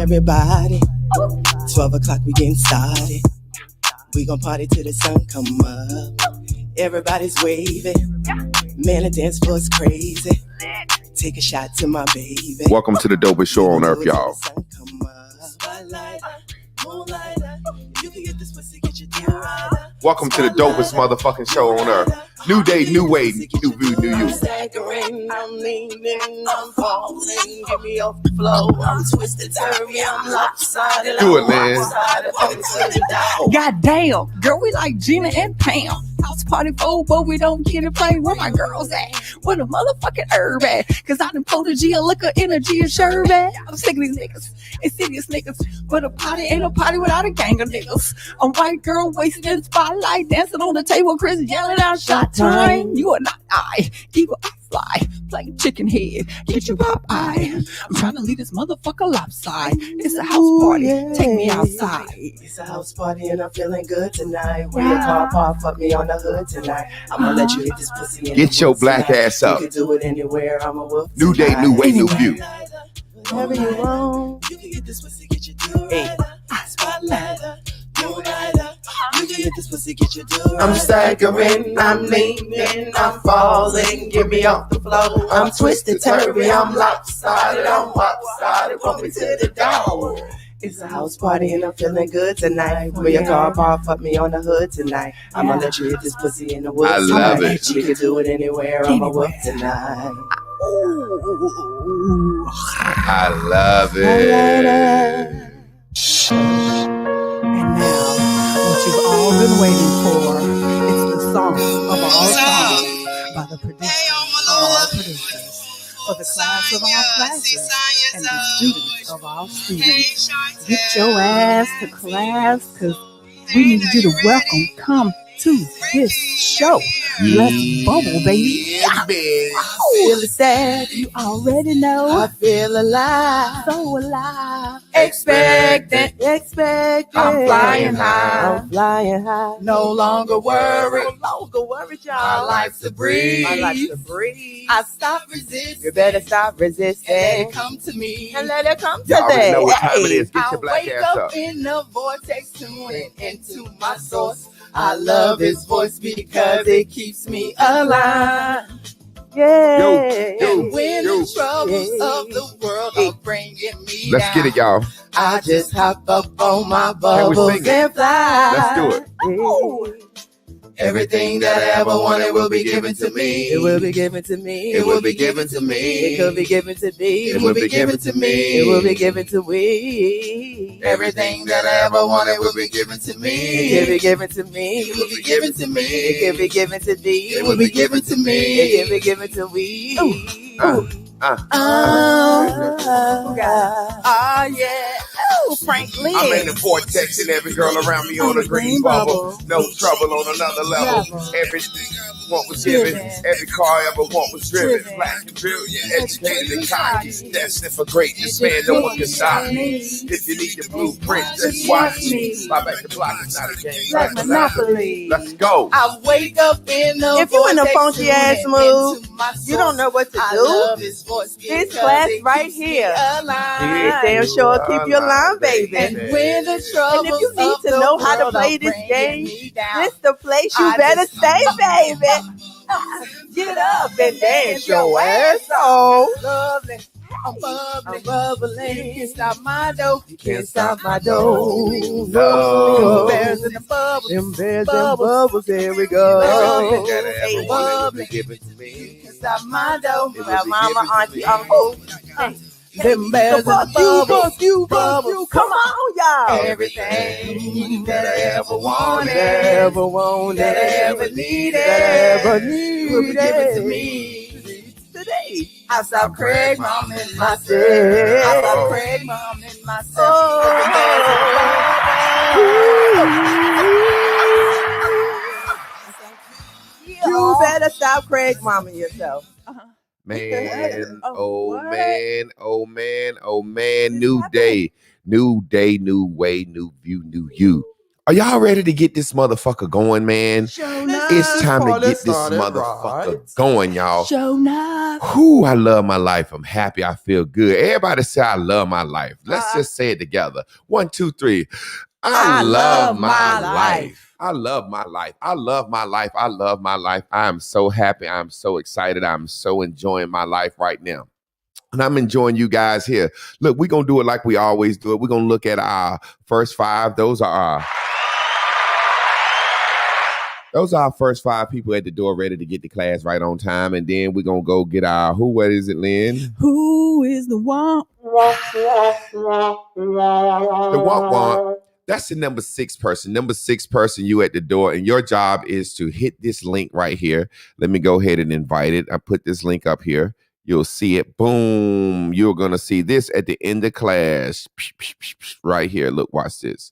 everybody. 12 o'clock, we getting started. We gon' party till the sun come up. Everybody's waving. Man, the dance floor's crazy. Take a shot to my baby. Welcome to the dopest show on earth, y'all. Welcome to the dopest motherfucking show on earth. New day, new way, new view, new you. I'm leaning, I'm falling, get me off the floor. I'm twisted, turvy, I'm lopsided. Do it, man. God damn, girl, we like Gina and Pam. House party full, but we don't get it play. Where my girls at? Where the motherfucking herb at? Cause I done pulled a G of liquor, energy, and sherbet. I'm sick of these niggas and serious niggas. But a party ain't a party without a gang of niggas. A white girl wasting in the spotlight, dancing on the table, Chris yelling out shot time. You are not I, evil I fly, playing chicken head, get you pop eye. I'm trying to leave this motherfucker lopside. It's a house party, take me outside. It's a house party and I'm feeling good tonight. When your car park, fuck me on the hood tonight. I'ma let you hit this pussy in Get your black tonight. ass up. You can do it anywhere, I'm a whoop New day, new way, new view. Whenever you want, you can get this pussy, get your do right. Spotlight, you can get this pussy, get your do right. I'm staggering, I'm leaning, I'm falling, get me off the floor. I'm twisted, turvy, I'm lopsided, I'm lopsided, pull me to the door. It's a house party and I'm feeling good tonight. Where your car bar, fuck me on the hood tonight. I'ma let you hit this pussy in the woods. I love it. You can do it anywhere, I'ma whoop tonight. Ooh. I love it. And now, what you've all been waiting for, it's the song of all songs by the producer of all producers. For the class of all classes and the students of all students. Get your ass to class because we need you to welcome, come to this show. Let's bubble, baby. Yeah, big. Feeling sad, You already know. I feel alive. So alive. Expectant. I'm flying high. I'm flying high. No longer worried. No longer worried, y'all. My life's a breeze. My life's a breeze. I stop resisting. You better stop resisting. And let it come to me. And let it come to Y'all already know what time it Hey. is. Get I'll your black wake ass up up. in the vortex, tuning into my source. I love his voice because it keeps me alive. Yeah. Yo, And when yo. the troubles of the world are bringing me Let's down, get it, y'all. I just hop up on my Can we bubbles sing it? and fly. Let's do it. Ooh. everything that I ever wanted will be given to me. It will be given to me. It will be given to me. It could be given to me. It will be given to me. It will be given to we. Everything that I ever wanted will be given to It me. can be given to me. It will be given to me. It can be given to thee. It will be given to me. It can be given to we. Yeah. Oh, Frank Lee. I'm in the vortex and every girl around me on a green bubble. No trouble on another level. Everything I want was given. Every car I ever want was driven. Black and brilliant, educated and cocky. Destined for greatness, man, no one can stop me. If you need the blueprint, just watch me. Buy back the block, it's not a game. Like Monopoly. Let's go. I wake up in the If you in a vortex, funky ass tuning mood, into my you don't know what to I do. love his voice This because class it right keeps me here. alive. Damn sure keep your line, baby. And when the troubles And if you need of to the know how to world play are this bringing game, me down, this the place you I better just- stay, baby. Get up and dance your ass off. Lovely. I'm bubbly. I'm bubbling. You can't stop my dough. You can't stop my dough. No. Them bears in the bubbles. Them bears and bubbles, here we go. Hey, bubbly. Give it to me. You can't stop my dough. Well, mama, auntie, uncle. Them bears in the Fuck you, bubbles. fuck you, fuck you. Come on, y'all. Everything that I ever wanted, Ever wanted, that I ever needed, ever will be given to me. today. I saw Craig Mom in myself. Yeah. I saw Craig Mom in myself. You better stop Craig momming yourself. Man, Oh, oh what? man, oh man, oh man. New day, new way, new view, new you. Are y'all ready to get this motherfucker going, man? It's time to get this motherfucker going, y'all. Show enough. Whew, I love my life. I'm happy. I feel good. Everybody say I love my life. Let's just say it together. 1, 2, 3. I love my life. I love my life. I love my life. I love my life. I am so happy. I'm so excited. I'm so enjoying my life right now. And I'm enjoying you guys here. Look, we're going to do it like we always do it. We're going to look at our first 5. Those are our first 5 people at the door ready to get to class right on time. And then we're going to go get our, what is it, Lynn? Who is the one? The want. That's the number 6 person. Number 6 person, you at the door. And your job is to hit this link right here. Let me go ahead and invite it. I put this link up here. You'll see it. Boom. You're going to see this at the end of class. Right here. Look, watch this.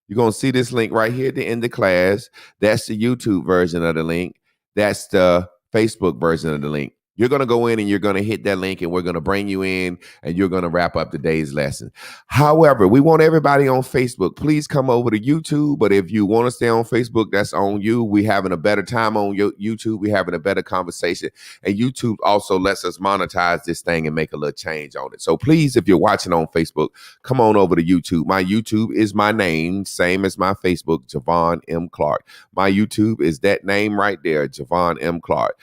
You're going to see this link right here at the end of class. That's the YouTube version of the link. That's the Facebook version of the link. You're going to go in and you're going to hit that link and we're going to bring you in and you're going to wrap up today's lesson. However, we want everybody on Facebook. Please come over to YouTube. But if you want to stay on Facebook, that's on you. We're having a better time on YouTube. We're having a better conversation. And YouTube also lets us monetize this thing and make a little change on it. So please, if you're watching on Facebook, come on over to YouTube. My YouTube is my name, same as my Facebook, Javon M. Clark. My YouTube is that name right there, Javon M. Clark.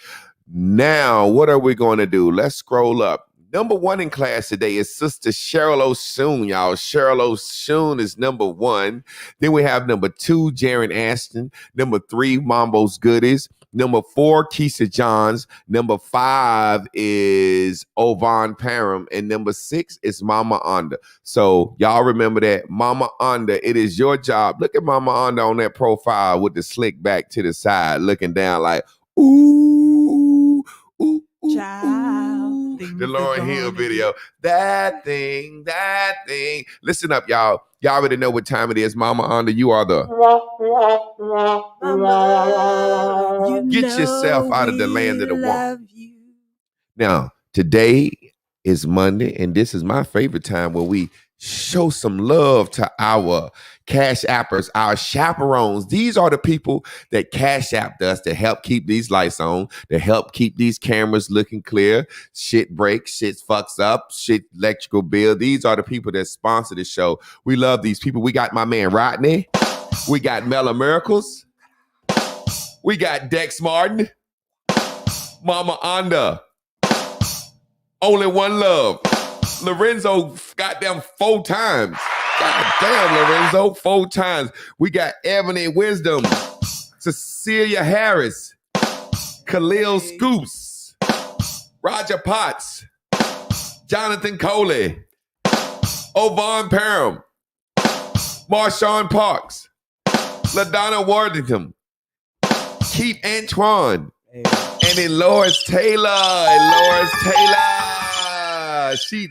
Now, what are we going to do? Let's scroll up. Number 1 in class today is Sister Cheryl O'Soon, y'all. Cheryl O'Soon is number 1. Then we have number 2, Jaron Ashton. Number 3, Mambo's Goodies. Number 4, Keisha Johns. Number 5 is Ovan Parham. And number 6 is Mama Onda. So y'all remember that. Mama Onda, it is your job. Look at Mama Onda on that profile with the slick back to the side, looking down like, ooh, ooh, ooh, Child, ooh. The Lauryn Hill video. That thing. Listen up, y'all. Y'all already know what time it is. Mama Onda, you are the... Get yourself out of the land of the one. Now, today is Monday, and this is my favorite time where we show some love to our Cash Appers, our chaperones. These are the people that Cash Apped us to help keep these lights on, to help keep these cameras looking clear. Shit breaks, shit fucks up, shit electrical bill. These are the people that sponsor the show. We love these people. We got my man Rodney. We got Mela Miracles. We got Dex Martin. Mama Onda. Only One Love. Lorenzo goddamn 4 times. God damn, Lorenzo, 4 times. We got Ebony Wisdom, Cecilia Harris, Khalil Scoops, Roger Potts, Jonathan Coley, Ovan Parham, Marshawn Parks, LaDonna Worthington, Keith Antoine, and Dolores Taylor.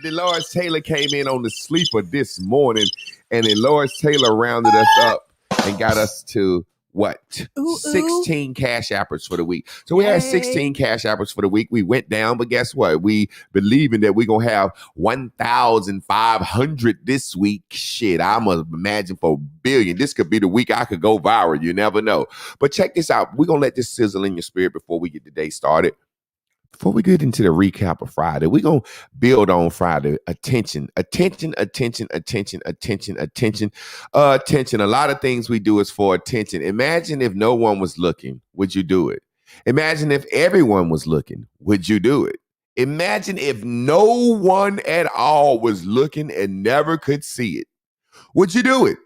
Dolores Taylor came in on the sleeper this morning, and Dolores Taylor rounded us up and got us to what? 16 Cash Appers for the week. So we had 16 Cash Appers for the week. We went down, but guess what? We believing that we're going to have 1,500 this week. Shit, I'm going to imagine for $1 billion. This could be the week I could go viral. You never know. But check this out. We're going to let this sizzle in your spirit before we get the day started. Before we get into the recap of Friday, we're going to build on Friday. Attention. A lot of things we do is for attention. Imagine if no one was looking, would you do it? Imagine if everyone was looking, would you do it? Imagine if no one at all was looking and never could see it. Would you do it?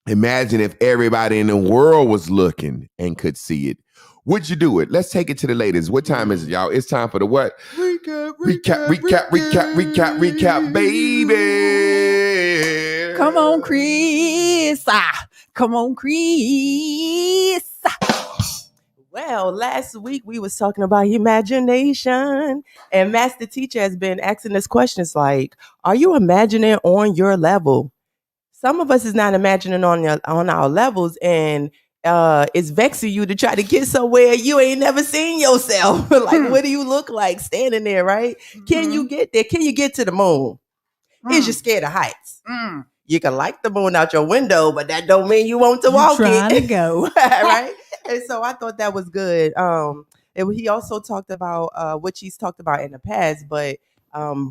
Imagine if everybody in the world was looking and could see it. Would you do it? Let's take it to the ladies. What time is it, y'all? It's time for the what? Recap, baby. Come on, Chris. Come on, Chris. Well, last week we was talking about imagination, and Master Teacher has been asking us questions like, are you imagining on your level? Some of us is not imagining on our levels, and it's vexing you to try to get somewhere you ain't never seen yourself. Like, what do you look like standing there, right? Can you get there? Can you get to the moon? Is you scared of heights? You can like the moon out your window, but that don't mean you want to walk trying it. to go. Right? And so I thought that was good. He also talked about which he's talked about in the past, but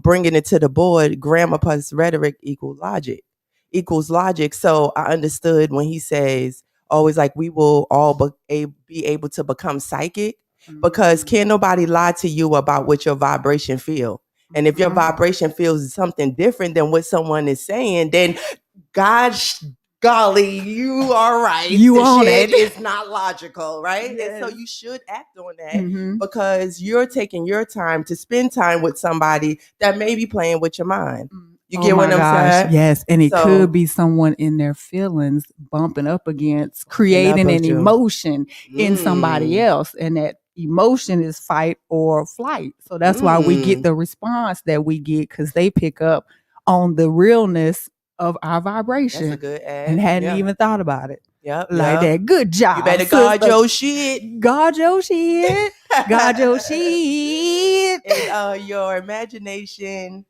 bringing it to the board, grammar plus rhetoric equals logic. So I understood when he says always like we will all be able to become psychic because can't nobody lie to you about what your vibration feel. And if your vibration feels something different than what someone is saying, then gosh golly, you are right. You the own shit it. is not logical, right? Yes. And so you should act on that because you're taking your time to spend time with somebody that may be playing with your mind. You get what I'm saying? Yes, and it So- could be someone in their feelings bumping up against creating an emotion in somebody else, and that emotion is fight or flight. So that's why we get the response that we get because they pick up on the realness of our vibration. That's a good ad. And hadn't even thought about it. Yep. Like that. Good job. You better guard your shit. Guard your shit. Guard your shit. And your imagination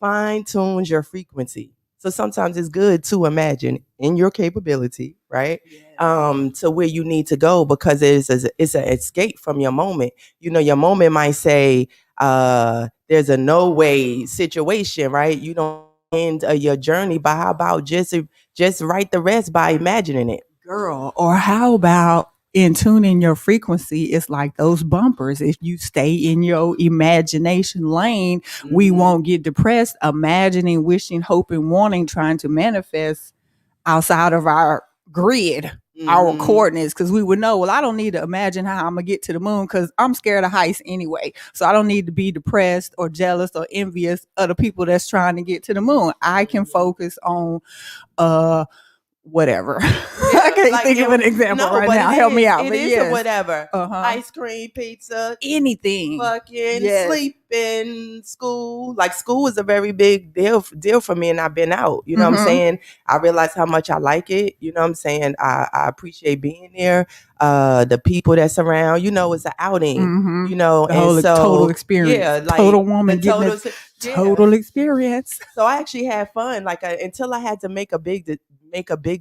fine tunes your frequency. So sometimes it's good to imagine in your capability, right? Yes. To where you need to go because it's an escape from your moment. You know, your moment might say there's a no way situation, right? You don't end your journey, but how about just write the rest by imagining it, girl? Or how about in tuning your frequency? It's like those bumpers. If you stay in your imagination lane, we won't get depressed imagining, wishing, hoping, wanting, trying to manifest outside of our grid, our coordinates, because we would know, well, I don't need to imagine how I'm gonna get to the moon because I'm scared of heights anyway. So I don't need to be depressed or jealous or envious of the people that's trying to get to the moon. I can focus on whatever. Yeah, I can't think of an example right now. Help me out. It is whatever. Ice cream, pizza, anything. Fucking sleep in school. Like school is a very big deal for me, and I've been out. You know what I'm saying? I realize how much I like it. You know what I'm saying? I appreciate being there. The people that's around. You know, it's an outing. You know, the whole total experience. Yeah, like total woman getting total experience. So I actually had fun. Like until I had to make a big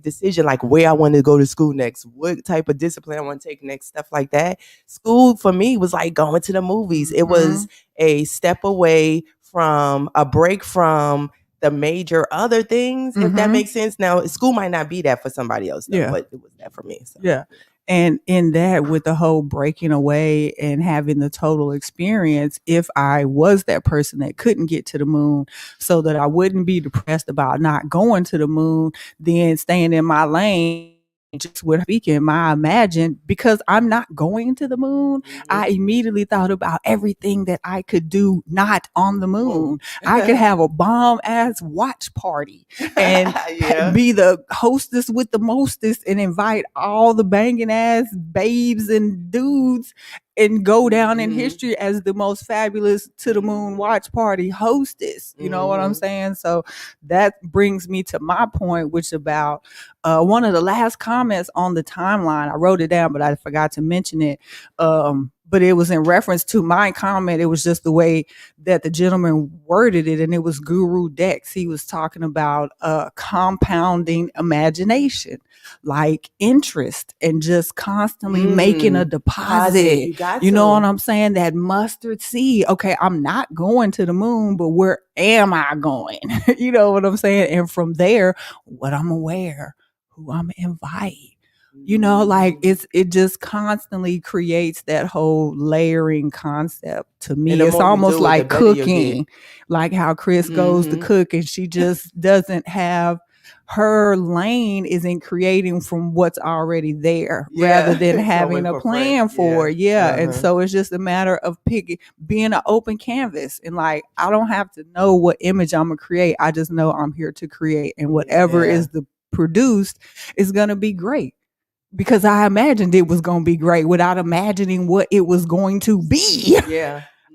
decision, like where I wanted to go to school next, what type of discipline I want to take next, stuff like that. School for me was like going to the movies. It was a step away from a break from the major other things, if that makes sense. Now, school might not be that for somebody else, though, but it was that for me. So. Yeah. And in that, with the whole breaking away and having the total experience, if I was that person that couldn't get to the moon so that I wouldn't be depressed about not going to the moon, then staying in my lane, just with speaking, my imagine, because I'm not going to the moon, I immediately thought about everything that I could do not on the moon. I could have a bomb ass watch party and be the hostess with the mostest and invite all the banging ass babes and dudes and go down in history as the most fabulous to the moon watch party hostess. You know what I'm saying? So that brings me to my point, which about one of the last comments on the timeline. I wrote it down, but I forgot to mention it. But it was in reference to my comment. It was just the way that the gentleman worded it. And it was Guru Dex. He was talking about compounding imagination, like interest, and just constantly making a deposit. You know what I'm saying? That mustard seed. Okay, I'm not going to the moon, but where am I going? You know what I'm saying? And from there, what I'm aware, who I'm invite. You know, like it just constantly creates that whole layering concept to me. It's almost like cooking, like how Chris goes to cook and she just doesn't have, her lane isn't creating from what's already there rather than having a plan for it. And so it's just a matter of being an open canvas. And like, I don't have to know what image I'm going to create. I just know I'm here to create, and whatever is the produced is going to be great. Because I imagined it was going to be great without imagining what it was going to be.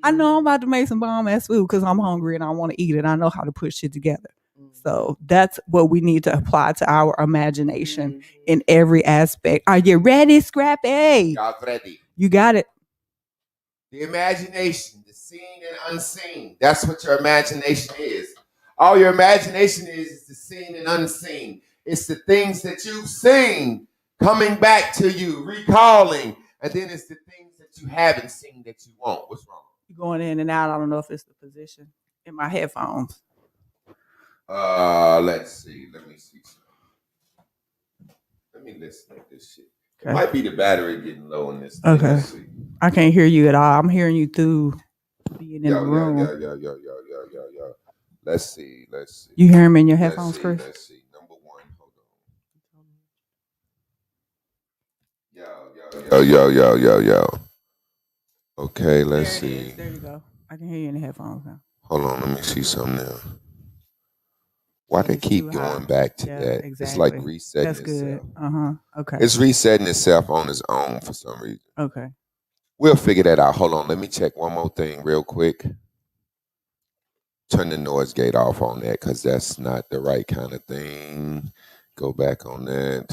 I know I'm about to make some bomb ass food because I'm hungry and I want to eat it. I know how to put shit together. So that's what we need to apply to our imagination in every aspect. Are you ready, Scrappy? God ready. You got it. The imagination, the seen and unseen. That's what your imagination is. All your imagination is the seen and unseen. It's the things that you've seen coming back to you, recalling. And then it's the things that you haven't seen that you want. What's wrong? You're going in and out. I don't know if it's the position in my headphones. Let's see. Let me see. Let me listen to this shit. Okay. It might be the battery getting low in this thing. Okay. Let's see. I can't hear you at all. I'm hearing you through being in the room. Yo. Let's see. You hear him in your headphones, Chris? Let's see. Number one. Hold on. Yo. Okay, let's see. There you go. I can hear you in the headphones now. Hold on, let me see something now. Why they keep going back to that? Exactly. It's like resetting That's itself. Good. Okay. It's resetting itself on its own for some reason. Okay. We'll figure that out. Hold on, let me check one more thing real quick. Turn the noise gate off on that because that's not the right kind of thing. Go back on that.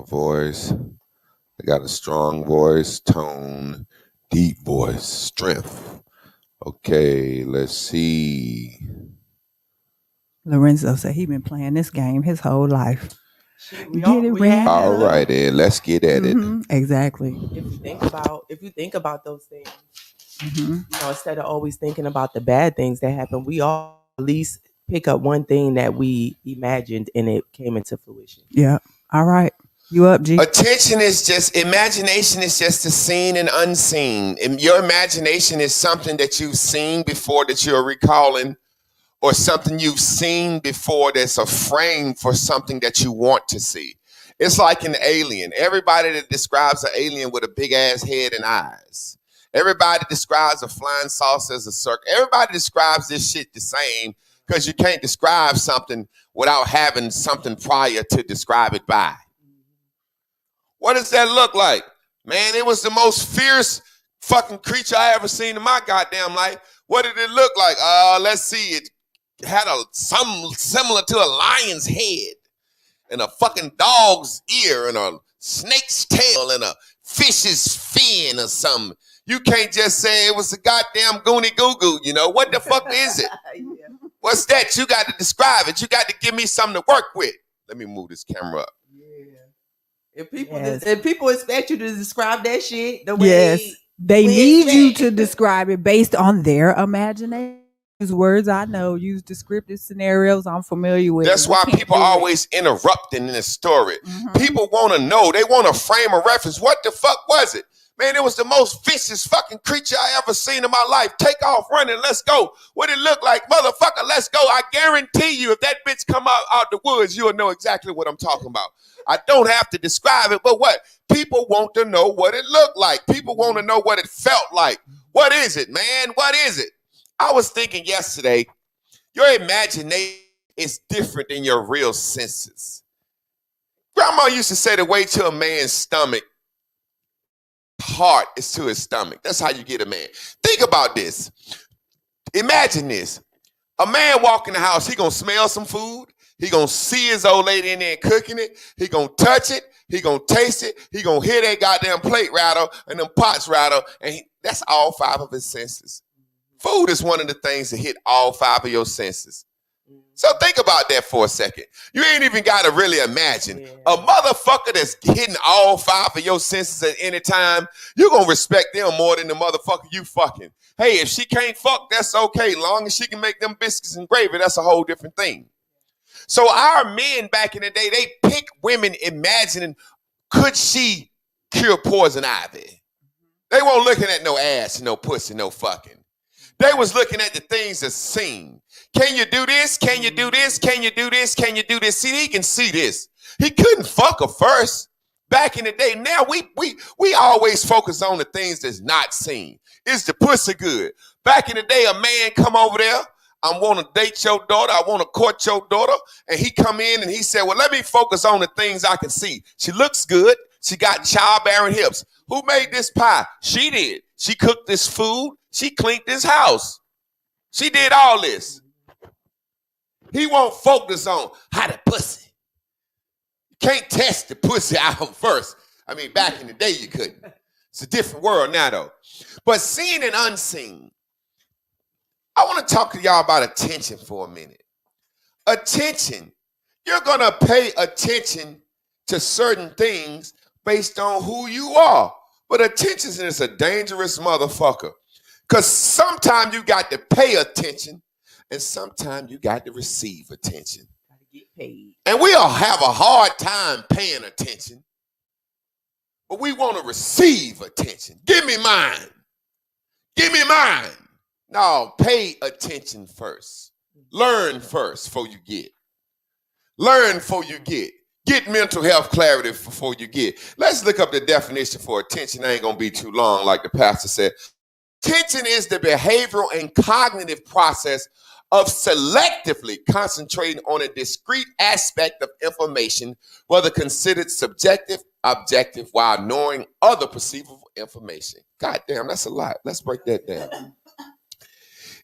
Voice. I got a strong voice, tone, deep voice, strength. Okay, let's see. Lorenzo said he been playing this game his whole life. All right, then let's get at it. Exactly. If you think about those things, instead of always thinking about the bad things that happen, we all at least pick up one thing that we imagined and it came into fruition. Yeah. All right. You up, G? Imagination is just the seen and unseen. And your imagination is something that you've seen before that you're recalling, or something you've seen before that's a frame for something that you want to see. It's like an alien. Everybody that describes an alien with a big ass head and eyes. Everybody describes a flying saucer as a circle. Everybody describes this shit the same because you can't describe something without having something prior to describe it by. What does that look like? Man, it was the most fierce fucking creature I ever seen in my goddamn life. What did it look like? Let's see. It had something similar to a lion's head and a fucking dog's ear and a snake's tail and a fish's fin or something. You can't just say it was a goddamn goony goo-goo, you know? What the fuck is it? Yeah. What's that? You got to describe it. You got to give me something to work with. Let me move this camera up. If people expect you to describe that shit the way they need you to describe it based on their imagination. Use words I know, use descriptive scenarios I'm familiar with. That's why people always interrupting in a story. People want to know. They want a frame of reference. What the fuck was it? Man, it was the most vicious fucking creature I ever seen in my life. Take off running. Let's go. What it look like? Motherfucker, let's go. I guarantee you if that bitch come out the woods, you'll know exactly what I'm talking about. I don't have to describe it, but what? People want to know what it looked like. People want to know what it felt like. What is it, man? What is it? I was thinking yesterday, your imagination is different than your real senses. Grandma used to say the way to a man's stomach, heart is to his stomach. That's how you get a man. Think about this. Imagine this. A man walk in the house, he gonna smell some food. He gonna see his old lady in there cooking it. He gonna touch it. He gonna taste it. He gonna hear that goddamn plate rattle and them pots rattle. And that's all five of his senses. Food is one of the things that hit all five of your senses. So think about that for a second. You ain't even got to really imagine. Yeah. A motherfucker that's hitting all five of your senses at any time, you're going to respect them more than the motherfucker you fucking. Hey, if she can't fuck, that's okay. Long as she can make them biscuits and gravy, that's a whole different thing. So our men back in the day, they pick women imagining, could she cure poison ivy? They weren't looking at no ass, no pussy, no fucking. They was looking at the things that's seen. Can you do this? Can you do this? Can you do this? Can you do this? See, he can see this. He couldn't fuck her first. Back in the day, now we always focus on the things that's not seen. Is the pussy good? Back in the day, a man come over there. I want to date your daughter. I want to court your daughter. And he come in and he said, well, let me focus on the things I can see. She looks good. She got childbearing hips. Who made this pie? She did. She cooked this food. She cleaned this house. She did all this. He won't focus on how the pussy. You can't test the pussy out first. I mean, back in the day, you couldn't. It's a different world now, though. But seen and unseen. I want to talk to y'all about attention for a minute. Attention. You're going to pay attention to certain things based on who you are. But attention is a dangerous motherfucker. Because sometimes you got to pay attention and sometimes you got to receive attention. Gotta get paid. And we all have a hard time paying attention. But we want to receive attention. Give me mine. Give me mine. No, pay attention first. Learn first before you get. Learn before you get. Get mental health clarity before you get. Let's look up the definition for attention. I ain't going to be too long like the pastor said. Attention is the behavioral and cognitive process of selectively concentrating on a discrete aspect of information, whether considered subjective, objective, while ignoring other perceivable information. God damn, that's a lot. Let's break that down.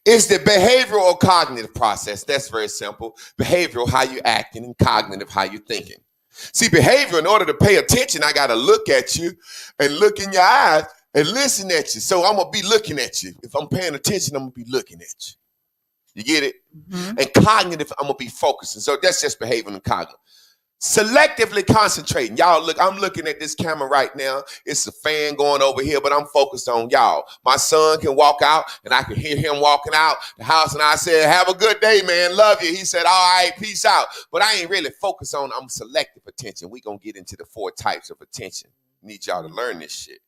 It's the behavioral or cognitive process. That's very simple. Behavioral, how you acting, and cognitive, how you thinking. See, behavior, in order to pay attention, I got to look at you and look in your eyes and listen at you. So I'm going to be looking at you. If I'm paying attention, I'm going to be looking at you. You get it? Mm-hmm. And cognitive, I'm going to be focusing. So that's just behavioral and cognitive. Selectively concentrating. Y'all, look, I'm looking at this camera right now. It's a fan going over here, but I'm focused on y'all. My son can walk out, and I can hear him walking out the house, and I said, have a good day, man. Love you. He said, all right, peace out. But I ain't really focused on, I'm selective attention. We're going to get into the 4 types of attention. Need y'all to learn this shit.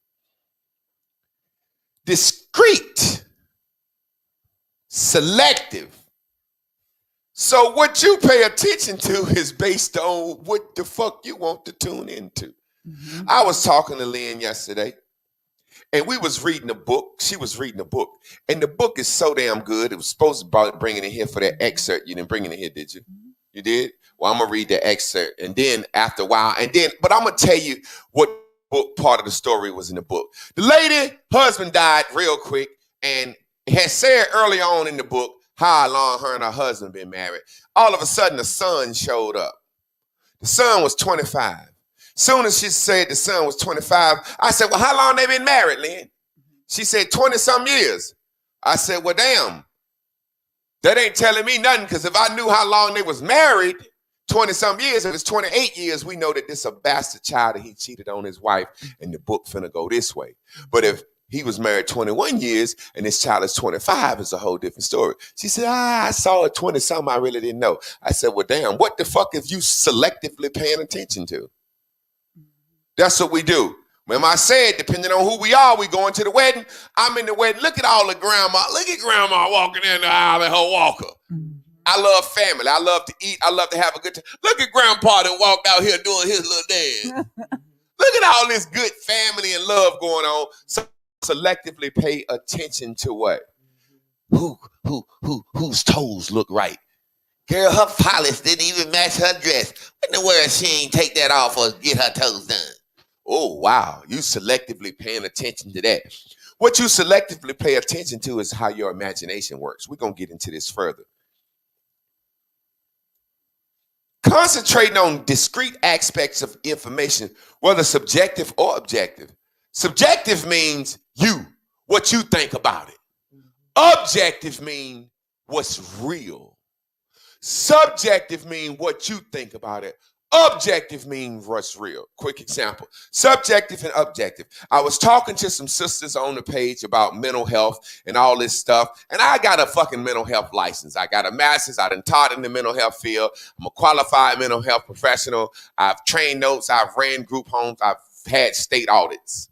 Discrete. Selective. So what you pay attention to is based on what the fuck you want to tune into. Mm-hmm. I was talking to Lynn yesterday, and we was reading a book. She was reading a book, and the book is so damn good. It was supposed to bring it in here for that excerpt. You didn't bring it in here, did you? You did? Well, I'm going to read the excerpt, and then after a while, but I'm going to tell you what book part of the story was in the book. The lady, husband died real quick, and had said early on in the book how long her and her husband been married. All of a sudden, the son showed up. The son was 25. Soon as she said the son was 25, I said, well, how long they been married, Lynn? She said 20-some years. I said, well, damn, that ain't telling me nothing, because if I knew how long they was married, 20-some years, if it's 28 years, we know that this is a bastard child that he cheated on his wife, and the book finna go this way. But if he was married 21 years and this child is 25, it's a whole different story. She said, I saw a 20-something I really didn't know. I said, well, damn, what the fuck is you selectively paying attention to? That's what we do. Remember I said, depending on who we are, we going to the wedding. I'm in the wedding. Look at all the grandma. Look at grandma walking in the aisle in her walker. I love family. I love to eat. I love to have a good time. Look at grandpa that walked out here doing his little dance. Look at all this good family and love going on. So selectively pay attention to what? Whose toes look right? Girl, her polish didn't even match her dress. What in the world she ain't take that off or get her toes done? Oh, wow. You selectively paying attention to that. What you selectively pay attention to is how your imagination works. We're going to get into this further. Concentrating on discrete aspects of information, whether subjective or objective. Subjective means you, what you think about it. Objective means what's real. Subjective means what you think about it. Objective means what's real. Quick example. Subjective and objective. I was talking to some sisters on the page about mental health and all this stuff, and I got a fucking mental health license. I got a master's. I done taught in the mental health field. I'm a qualified mental health professional. I've trained notes. I've ran group homes. I've had state audits.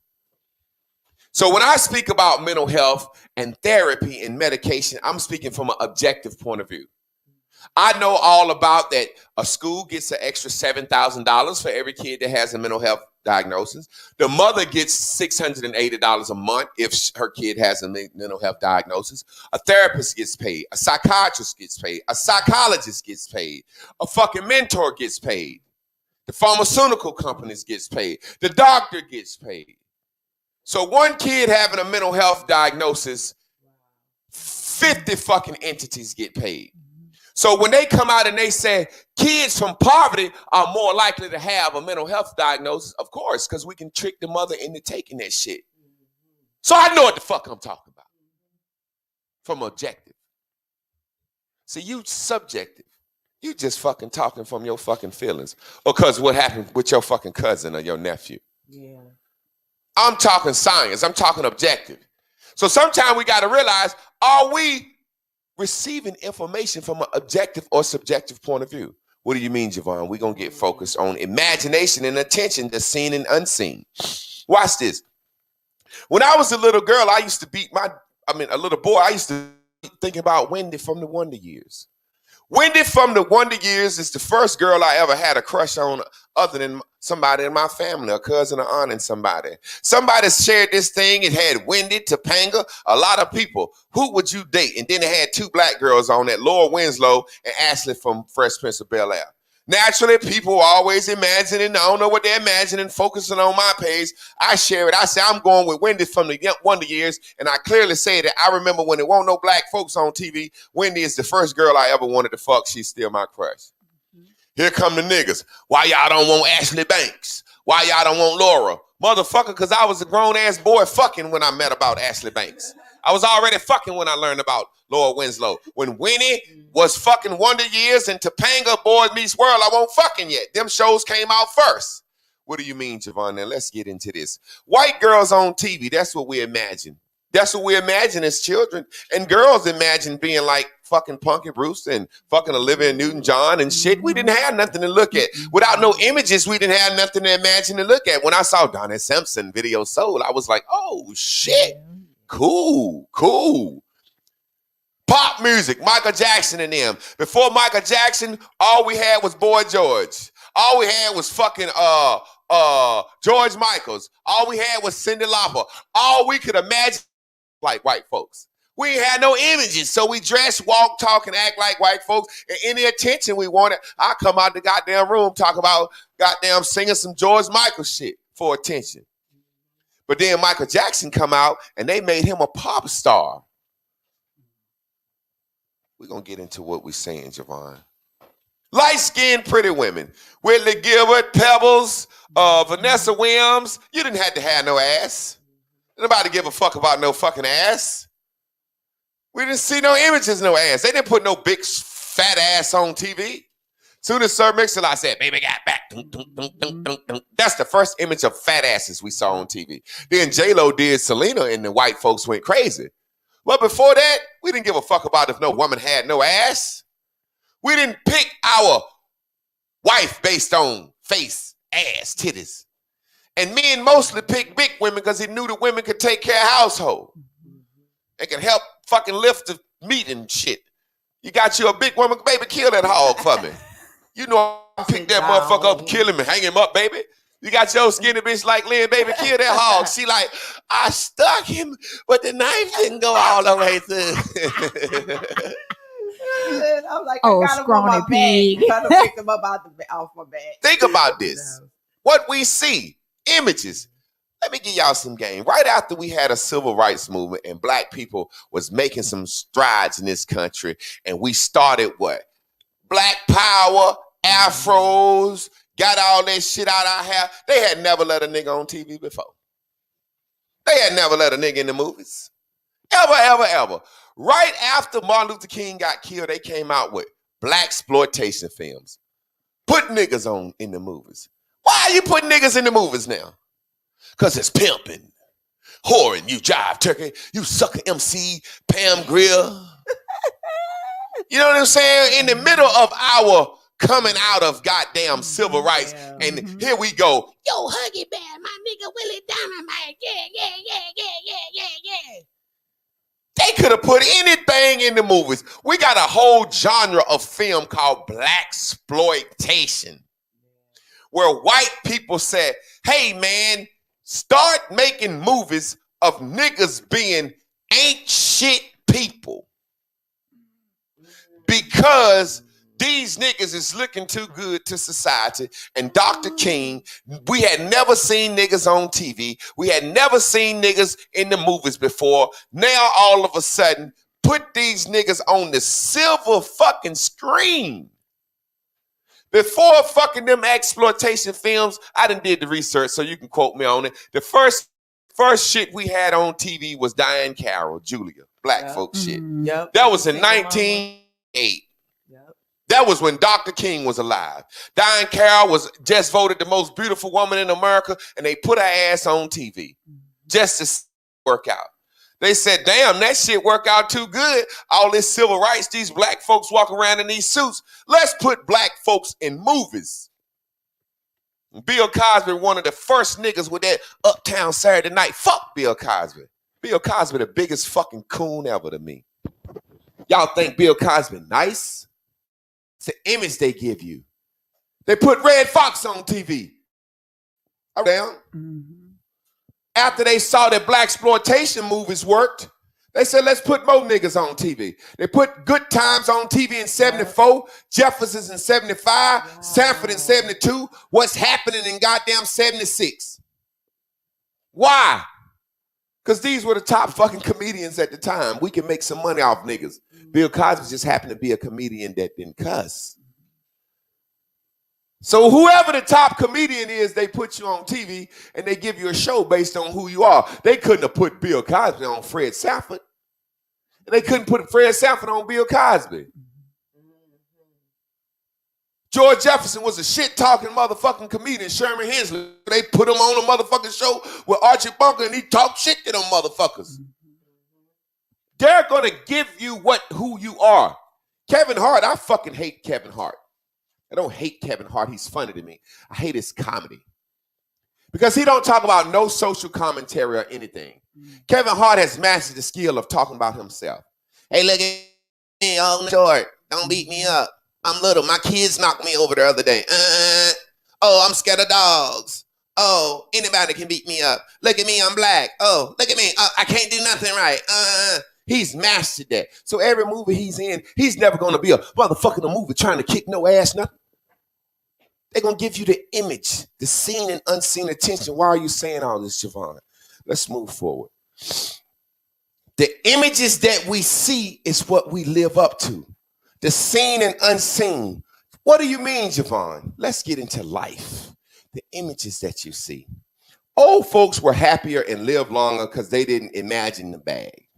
So when I speak about mental health and therapy and medication, I'm speaking from an objective point of view. I know all about that. A school gets an extra $7,000 for every kid that has a mental health diagnosis. The mother gets $680 a month if her kid has a mental health diagnosis. A therapist gets paid. A psychiatrist gets paid. A psychologist gets paid. A fucking mentor gets paid. The pharmaceutical companies gets paid. The doctor gets paid. So one kid having a mental health diagnosis, 50 fucking entities get paid. So when they come out and they say kids from poverty are more likely to have a mental health diagnosis, of course, because we can trick the mother into taking that shit. So I know what the fuck I'm talking about from objective. See, you subjective. You just fucking talking from your fucking feelings. Or because what happened with your fucking cousin or your nephew. Yeah. I'm talking science. I'm talking objective. So sometimes we got to realize, are we receiving information from an objective or subjective point of view? What do you mean, Javon? We're going to get focused on imagination and attention, the seen and unseen. Watch this. When I was a little girl, I used to a little boy, I used to think about Wendy from the Wonder Years. Wendy from the Wonder Years is the first girl I ever had a crush on other than somebody in my family, a cousin or aunt and somebody. Somebody shared this thing. It had Wendy, Topanga, a lot of people. Who would you date? And then it had two black girls on it, Laura Winslow and Ashley from Fresh Prince of Bel-Air. Naturally, people are always imagining. I don't know what they're imagining, focusing on my page. I share it. I say, I'm going with Wendy from the Wonder Years. And I clearly say that I remember when there weren't no black folks on TV, Wendy is the first girl I ever wanted to fuck. She's still my crush. Mm-hmm. Here come the niggas. Why y'all don't want Ashley Banks? Why y'all don't want Laura? Motherfucker, because I was a grown-ass boy fucking when I met about Ashley Banks. I was already fucking when I learned about Laura Winslow. When Winnie was fucking Wonder Years and Topanga Boy Meets World, I won't fucking yet. Them shows came out first. What do you mean, Javon? Now let's get into this. White girls on TV, that's what we imagine. That's what we imagine as children. And girls imagine being like fucking Punky Brewster and fucking Olivia Newton-John and shit. We didn't have nothing to look at. Without no images, we didn't have nothing to imagine to look at. When I saw Donna Simpson Video Soul, I was like, oh shit. Cool. Pop music, Michael Jackson and them. Before Michael Jackson, all we had was Boy George. All we had was fucking George Michaels. All we had was Cyndi Lauper. All we could imagine like white folks. We ain't had no images, so we dress, walk, talk, and act like white folks. And any attention we wanted, I come out the goddamn room, talk about goddamn singing some George Michael shit for attention. But then Michael Jackson come out, and they made him a pop star. We're going to get into what we're saying, Javon. Light-skinned pretty women. Whitley Gilbert, Pebbles, Vanessa Williams. You didn't have to have no ass. Nobody give a fuck about no fucking ass. We didn't see no images, no ass. They didn't put no big fat ass on TV. Soon as Sir Mix-a-Lot said, baby got back. Dun, dun, dun, dun, dun, dun. That's the first image of fat asses we saw on TV. Then J-Lo did Selena and the white folks went crazy. But before that, we didn't give a fuck about if no woman had no ass. We didn't pick our wife based on face, ass, titties. And men mostly picked big women because he knew the women could take care of household. They could help fucking lift the meat and shit. You got you a big woman, baby, kill that hog for me. You know I pick that motherfucker up, kill him, and hang him up, baby. You got your skinny bitch like Lynn, baby, kill that hog. She like, I stuck him, but the knife didn't go all the way through. I'm like, oh, scrawny pig. Trying to pick him up off my back. Think about this. What we see, images. Let me give y'all some game. Right after we had a civil rights movement and black people was making some strides in this country, and we started what? Black power, afros, got all that shit out our hair. They had never let a nigga on TV before. They had never let a nigga in the movies. Ever. Right after Martin Luther King got killed, they came out with black exploitation films. Put niggas on in the movies. Why are you putting niggas in the movies now? Because it's pimping, whoring, you jive turkey, you sucker MC, Pam Grier. You know what I'm saying? In the middle of our coming out of goddamn civil rights, and here we go. Yo, Huggy Bear, my nigga Willie Dynamite, yeah. They could have put anything in the movies. We got a whole genre of film called black exploitation, where white people said, hey man, start making movies of niggas being ain't shit people. Because these niggas is looking too good to society. And Dr. King, we had never seen niggas on TV. We had never seen niggas in the movies before. Now, all of a sudden, put these niggas on the silver fucking screen. Before fucking them exploitation films, I done did the research, so you can quote me on it. The first shit we had on TV was Diane Carroll, Julia, black folk shit. Yep. That was in 19... 8. That was when Dr. King was alive. Diane Carroll was just voted the most beautiful woman in America, and they put her ass on TV just to work out. They said, damn, that shit work out too good. All this civil rights, these black folks walking around in these suits. Let's put black folks in movies. Bill Cosby, one of the first niggas with that Uptown Saturday Night. Fuck Bill Cosby. Bill Cosby, the biggest fucking coon ever to me. Y'all think Bill Cosby nice? It's the image they give you. They put Red Fox on TV. Down. After they saw that blaxploitation movies worked, they said, let's put more niggas on TV. They put Good Times on TV in 74, Jefferson's in 75, Sanford in 72, What's Happening in goddamn 76. Why? Because these were the top fucking comedians at the time. We can make some money off niggas. Bill Cosby just happened to be a comedian that didn't cuss. So whoever the top comedian is, they put you on TV and they give you a show based on who you are. They couldn't have put Bill Cosby on Fred Sanford. And they couldn't put Fred Sanford on Bill Cosby. George Jefferson was a shit-talking motherfucking comedian. Sherman Hensley, they put him on a motherfucking show with Archie Bunker and he talked shit to them motherfuckers. They're going to give you who you are. Kevin Hart, I fucking hate Kevin Hart. I don't hate Kevin Hart. He's funny to me. I hate his comedy. Because he don't talk about no social commentary or anything. Kevin Hart has mastered the skill of talking about himself. Hey, look at me, I'm short. Don't beat me up. I'm little. My kids knocked me over the other day. Oh, I'm scared of dogs. Oh, anybody can beat me up. Look at me, I'm black. Oh, look at me. I can't do nothing right. He's mastered that. So every movie he's in, he's never going to be a motherfucker in a movie trying to kick no ass, nothing. They're going to give you the image, the seen and unseen attention. Why are you saying all this, Javon? Let's move forward. The images that we see is what we live up to. The seen and unseen. What do you mean, Javon? Let's get into life. The images that you see. Old folks were happier and lived longer because they didn't imagine the bag.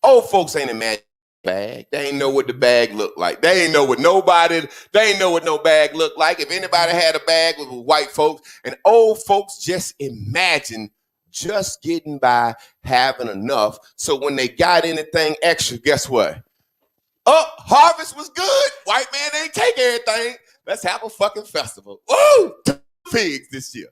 Old folks ain't imagine the bag. They ain't know what the bag looked like. They ain't know what no bag looked like. If anybody had a bag with white folks, and old folks just imagined just getting by, having enough. So when they got anything extra, guess what? Oh, harvest was good. White man ain't take everything. Let's have a fucking festival. Woo! Pigs this year.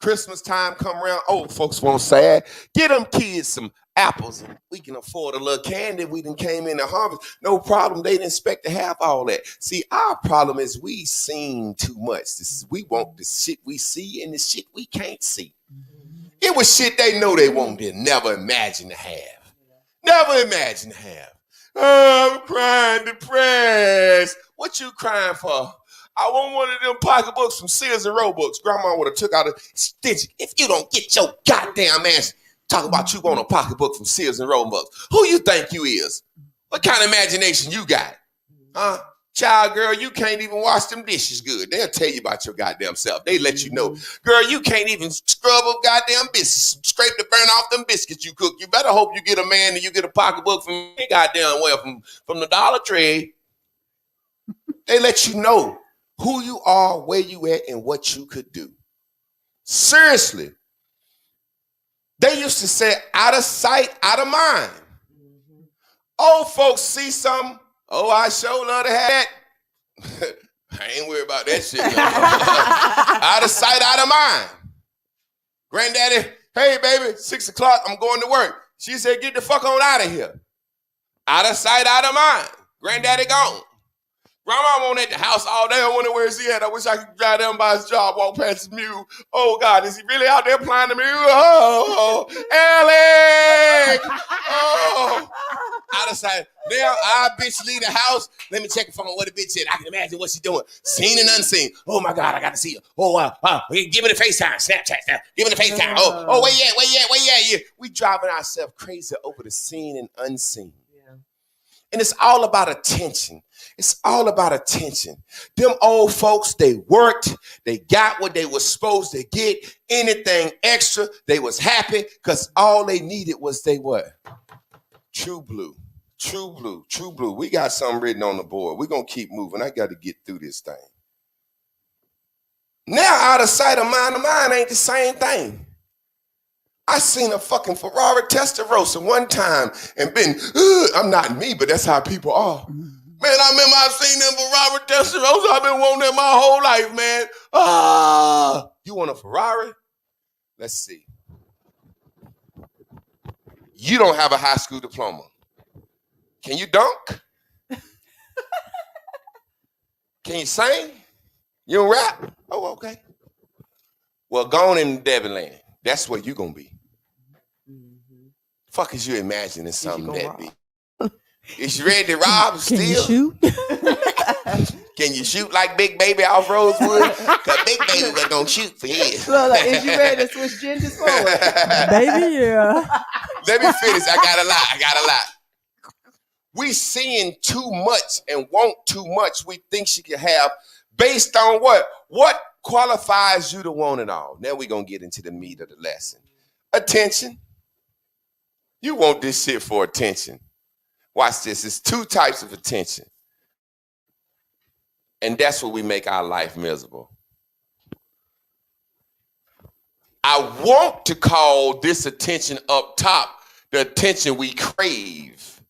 Christmas time come around, old folks won't sad. Get them kids some apples and we can afford a little candy. We done came in to harvest. No problem. They didn't expect to have all that. See, our problem is we seen too much. We want the shit we see and the shit we can't see. It was shit they know they won't never imagine to have. Never imagine to have. Oh, I'm crying, depressed. What you crying for? I want one of them pocketbooks from Sears and Roebuck's. Grandma would have took out a stitch. If you don't get your goddamn ass, talk about you want a pocketbook from Sears and Roebuck's. Who you think you is? What kind of imagination you got? Huh? Child, girl, you can't even wash them dishes good. They'll tell you about your goddamn self. They let you know. Girl, you can't even scrub up goddamn biscuits. Scrape the burn off them biscuits you cook. You better hope you get a man and you get a pocketbook from goddamn well from the Dollar Tree. They let you know who you are, where you at, and what you could do. Seriously. They used to say, out of sight, out of mind. Old folks see something. Oh, I sure love to have that. I ain't worried about that shit. Out of sight, out of mind. Granddaddy, hey, baby, 6 o'clock, I'm going to work. She said, get the fuck on out of here. Out of sight, out of mind. Granddaddy gone. Grandma won't at the house all day. I wonder where is he at. I wish I could drive down by his job, walk past his mule. Oh, God, is he really out there plying the mule? Oh, Alex! Oh, out of sight. Now, our bitch leave the house. Let me check the phone. What the bitch said. I can imagine what she's doing. Seen and unseen. Oh, my God, I got to see her. Oh, wow. Give me the FaceTime. Snapchat. Give me the FaceTime. Oh, where you at? We driving ourselves crazy over the seen and unseen. Yeah. And it's all about attention. It's all about attention. Them old folks, they worked. They got what they were supposed to get. Anything extra, they was happy because all they needed was they what? True blue. True blue, true blue. We got something written on the board. We're going to keep moving. I got to get through this thing. Now, out of sight, of mind ain't the same thing. I seen a fucking Ferrari Testarossa one time and been, I'm not me, but that's how people are. Man, I remember I seen them Ferrari Testarossa. I've been wanting them my whole life, man. You want a Ferrari? Let's see. You don't have a high school diploma. Can you dunk? Can you sing? You don't rap? Oh, okay. Well, go on in Devon Land. That's where you gonna be. Fuck is you imagining something that big? Is you ready to rob still? Can you shoot? Can you shoot like Big Baby off Rosewood? Cause Big Baby was gonna shoot for his. So, like, is you ready to switch genders forward? Baby, yeah. Let me finish. I got a lot. We seeing too much and want too much we think she can have based on what? What qualifies you to want it all? Now we're going to get into the meat of the lesson. Attention. You want this shit for attention. Watch this. It's two types of attention. And that's what we make our life miserable. I want to call this attention up top the attention we crave.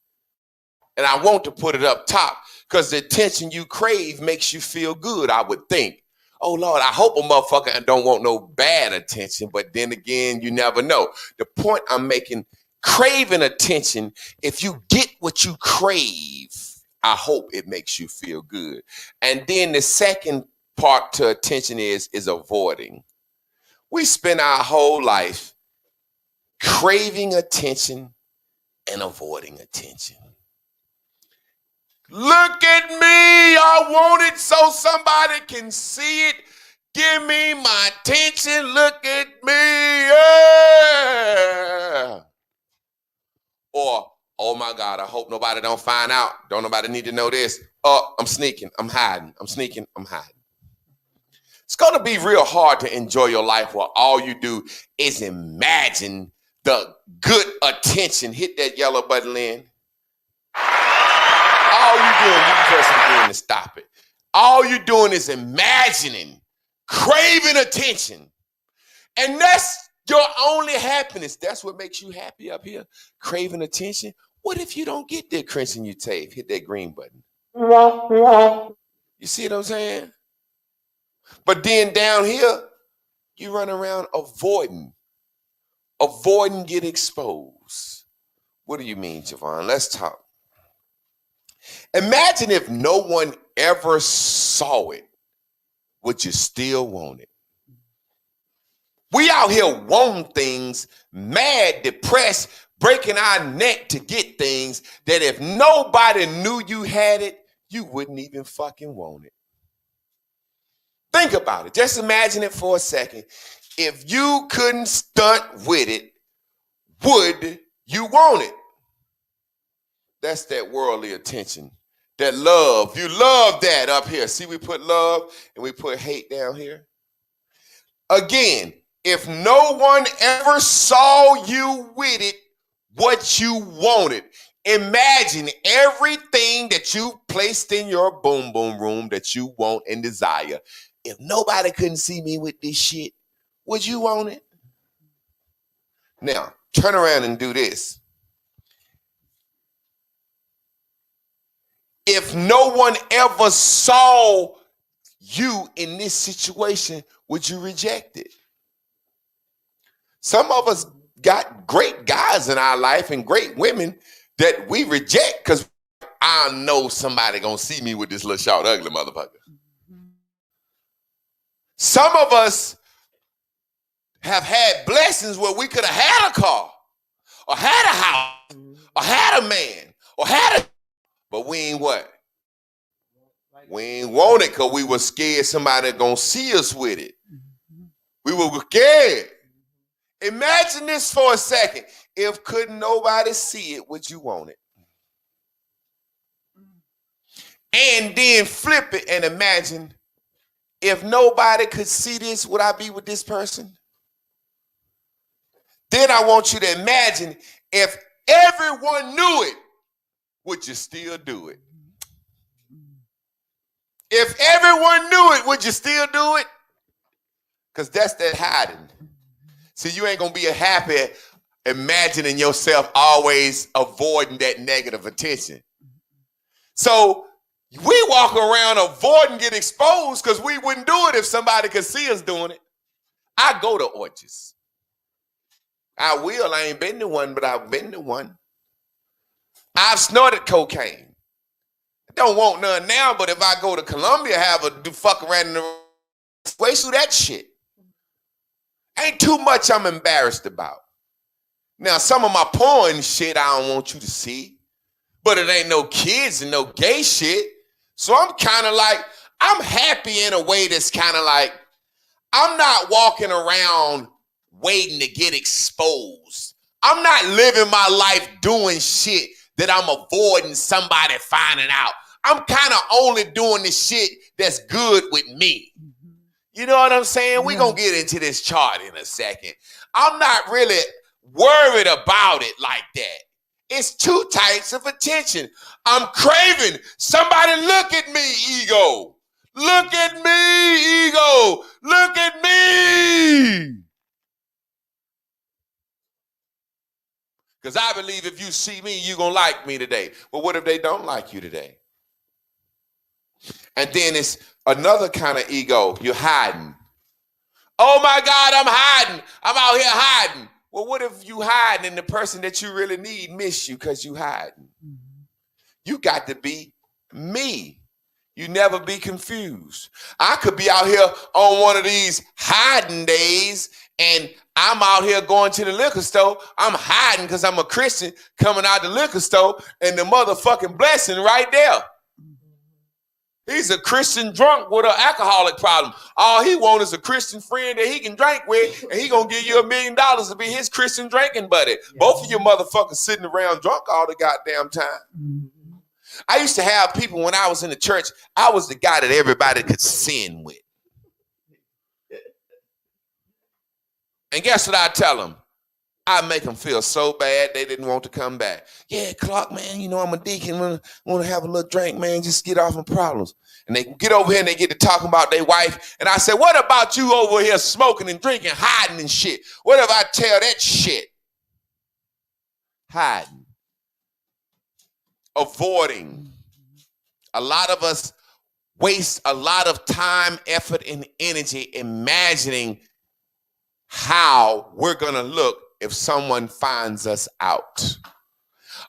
And I want to put it up top because the attention you crave makes you feel good, I would think. Oh, Lord, I hope a motherfucker don't want no bad attention. But then again, you never know. The point I'm making, craving attention, if you get what you crave, I hope it makes you feel good. And then the second part to attention is avoiding. We spend our whole life craving attention and avoiding attention. Look at me, I want it so somebody can see it. Give me my attention, look at me, yeah. Or, oh my God, I hope nobody don't find out. Don't nobody need to know this. I'm sneaking, I'm hiding. I'm sneaking, I'm hiding. It's gonna be real hard to enjoy your life where all you do is imagine the good attention. Hit that yellow button, Lynn. All you doing, you press again to stop it. All you doing is imagining, craving attention. And that's your only happiness. That's what makes you happy up here, craving attention. What if you don't get that crimson you take? Hit that green button. You see what I'm saying? But then down here, you run around avoiding get exposed. What do you mean, Javon? Let's talk. Imagine if no one ever saw it, would you still want it? We out here wanting things, mad, depressed, breaking our neck to get things that if nobody knew you had it, you wouldn't even fucking want it. Think about it. Just imagine it for a second. If you couldn't stunt with it, would you want it? That's that worldly attention. That love. You love that up here. See, we put love and we put hate down here. Again, if no one ever saw you with it, what you wanted. Imagine everything that you placed in your boom boom room that you want and desire. If nobody couldn't see me with this shit, would you want it? Now, turn around and do this. If no one ever saw you in this situation, would you reject it? Some of us got great guys in our life and great women that we reject because I know somebody gonna see me with this little short, ugly motherfucker. Some of us have had blessings where we could have had a car or had a house or had a man or had a, but we ain't what? We ain't want it because we were scared somebody gonna see us with it. We were scared. Imagine this for a second. If couldn't nobody see it, would you want it? And then flip it and imagine if nobody could see this, would I be with this person? Then I want you to imagine if everyone knew it, would you still do it? If everyone knew it, would you still do it? Because that's that hiding. See, you ain't going to be happy imagining yourself always avoiding that negative attention. So we walk around avoiding getting exposed because we wouldn't do it if somebody could see us doing it. I go to orgies. I ain't been to one, but I've been to one. I've snorted cocaine. I don't want none now, but if I go to Colombia, fuck around in the way through that shit. Ain't too much I'm embarrassed about. Now, some of my porn shit I don't want you to see, but it ain't no kids and no gay shit. So I'm kind of like, I'm happy in a way that's kind of like, I'm not walking around waiting to get exposed. I'm not living my life doing shit that I'm avoiding somebody finding out. I'm kind of only doing the shit that's good with me. You know what I'm saying? We're going to get into this chart in a second. I'm not really worried about it like that. It's two types of attention. I'm craving. Somebody look at me, ego. Look at me, ego. Look at me. Because I believe if you see me, you're going to like me today. But what if they don't like you today? And then it's another kind of ego. You're hiding. Oh my God, I'm hiding. I'm out here hiding. Well, what if you hiding and the person that you really need miss you because you hiding? You got to be me. You never be confused. I could be out here on one of these hiding days and I'm out here going to the liquor store. I'm hiding because I'm a Christian coming out the liquor store and the motherfucking blessing right there. He's a Christian drunk with an alcoholic problem. All he wants is a Christian friend that he can drink with, and he gonna give you $1 million to be his Christian drinking buddy. Yeah. Both of you motherfuckers sitting around drunk all the goddamn time. Mm-hmm. I used to have people when I was in the church, I was the guy that everybody could sin with. And guess what I tell them? I make them feel so bad they didn't want to come back. Yeah, Clark, man, you know I'm a deacon. Want to have a little drink, man, just get off my problems. And they get over here and they get to talking about their wife. And I said, what about you over here smoking and drinking, hiding and shit? What if I tell that shit? Hiding. Avoiding. A lot of us waste a lot of time, effort, and energy imagining how we're going to look if someone finds us out.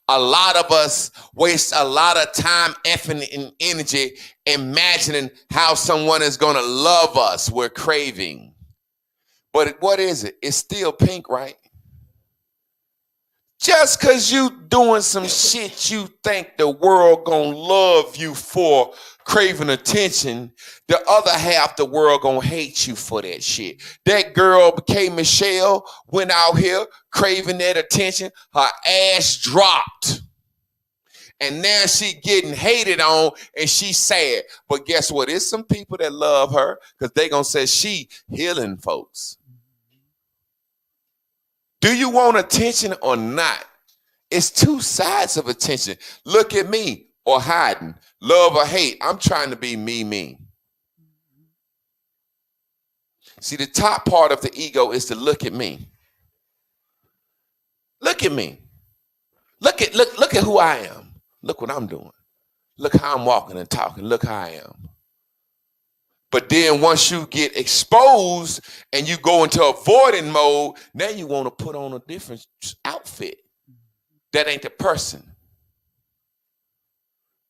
A lot of us waste a lot of time, effort, and energy imagining how someone is going to love us. We're craving. But what is it? It's still pink, right? Just because you doing some shit you think the world gonna love you for, craving attention, the other half the world gonna hate you for that shit. That girl K. Michelle went out here craving that attention, her ass dropped. And now she getting hated on and she's sad. But guess what? There's some people that love her because they gonna say she healing folks. Do you want attention or not? It's two sides of attention. Look at me or hiding. Love or hate. I'm trying to be me. See, the top part of the ego is to look at me. Look at me. Look at who I am. Look what I'm doing. Look how I'm walking and talking. Look how I am. But then once you get exposed and you go into avoiding mode, now you want to put on a different outfit. That ain't the person.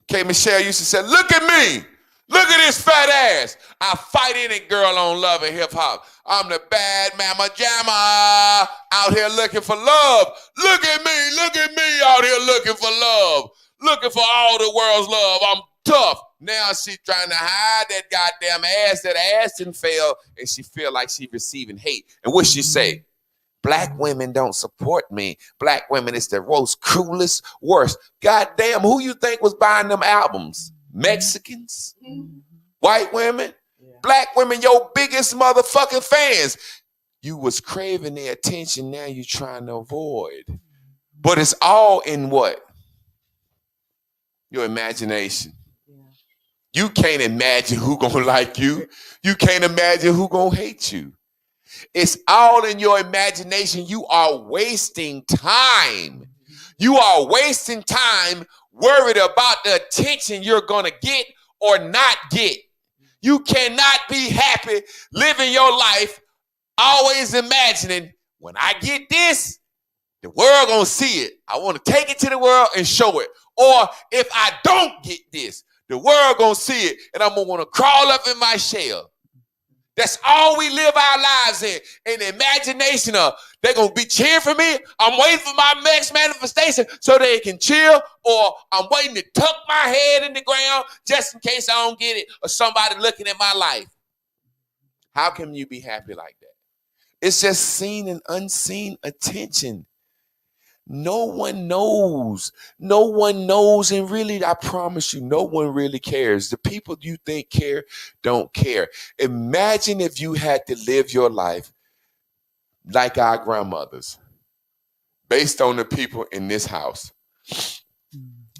K. Michelle used to say, look at me. Look at this fat ass. I fight any girl on Love and Hip Hop. I'm the bad mama jamma out here looking for love. Look at me out here looking for love. Looking for all the world's love. I'm tough. Now she's trying to hide that goddamn ass. That ass didn't fail, and she feel like she's receiving hate. And what she say? Black women don't support me. Black women is the most cruelest, worst. Goddamn, who you think was buying them albums? Mexicans? White women? Yeah. Black women, your biggest motherfucking fans. You was craving their attention, now you trying to avoid. But it's all in what? Your imagination. You can't imagine who gonna like you. You can't imagine who gonna hate you. It's all in your imagination. You are wasting time. You are wasting time worried about the attention you're gonna get or not get. You cannot be happy living your life always imagining, when I get this, the world gonna see it. I want to take it to the world and show it. Or if I don't get this, the world gonna see it and I'm gonna want to crawl up in my shell. That's all we live our lives in the imagination of. They're going to be cheering for me. I'm waiting for my next manifestation so they can cheer, or I'm waiting to tuck my head in the ground just in case I don't get it, or somebody looking at my life. How can you be happy like that? It's just seen and unseen attention. No one knows. No one knows. And really, I promise you, no one really cares. The people you think care don't care. Imagine if you had to live your life like our grandmothers, based on the people in this house.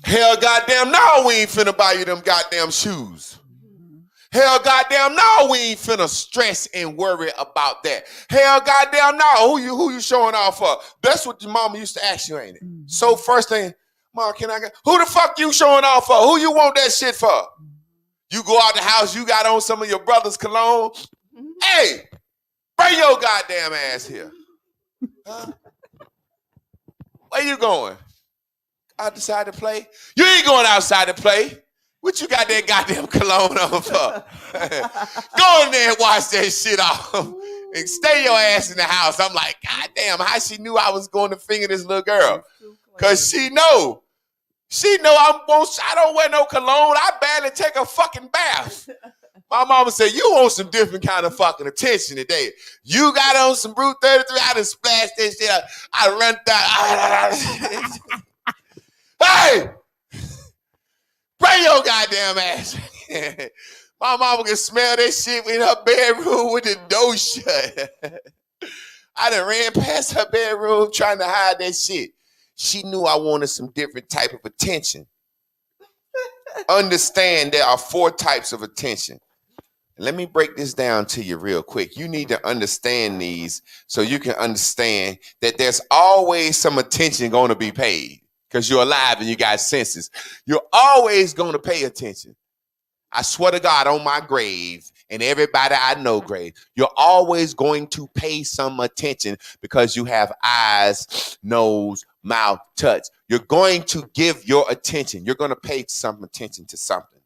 Hell goddamn no, we ain't finna buy you them goddamn shoes. Hell goddamn no, we ain't finna stress and worry about that. Hell goddamn no, who you showing off for? That's what your mama used to ask you, ain't it? So first thing, Mom, can I get, who the fuck you showing off for? Who you want that shit for? You go out the house, you got on some of your brother's cologne. Hey, bring your goddamn ass here. Huh? Where you going? Outside to play? You ain't going outside to play. What you got that goddamn cologne on for? Go in there and wash that shit off. And stay your ass in the house. I'm like, God damn, how she knew I was going to finger this little girl? Because she know I don't wear no cologne. I barely take a fucking bath. My mama said, you want some different kind of fucking attention today. You got on some Brute 33. I done splashed that shit out. I run down. Hey! Bring your goddamn ass. My mama can smell that shit in her bedroom with the door shut. I done ran past her bedroom trying to hide that shit. She knew I wanted some different type of attention. Understand there are 4 types of attention. Let me break this down to you real quick. You need to understand these so you can understand that there's always some attention going to be paid. Because you're alive and you got senses. You're always going to pay attention. I swear to God, on my grave and everybody I know grave, you're always going to pay some attention because you have eyes, nose, mouth, touch. You're going to give your attention. You're going to pay some attention to something.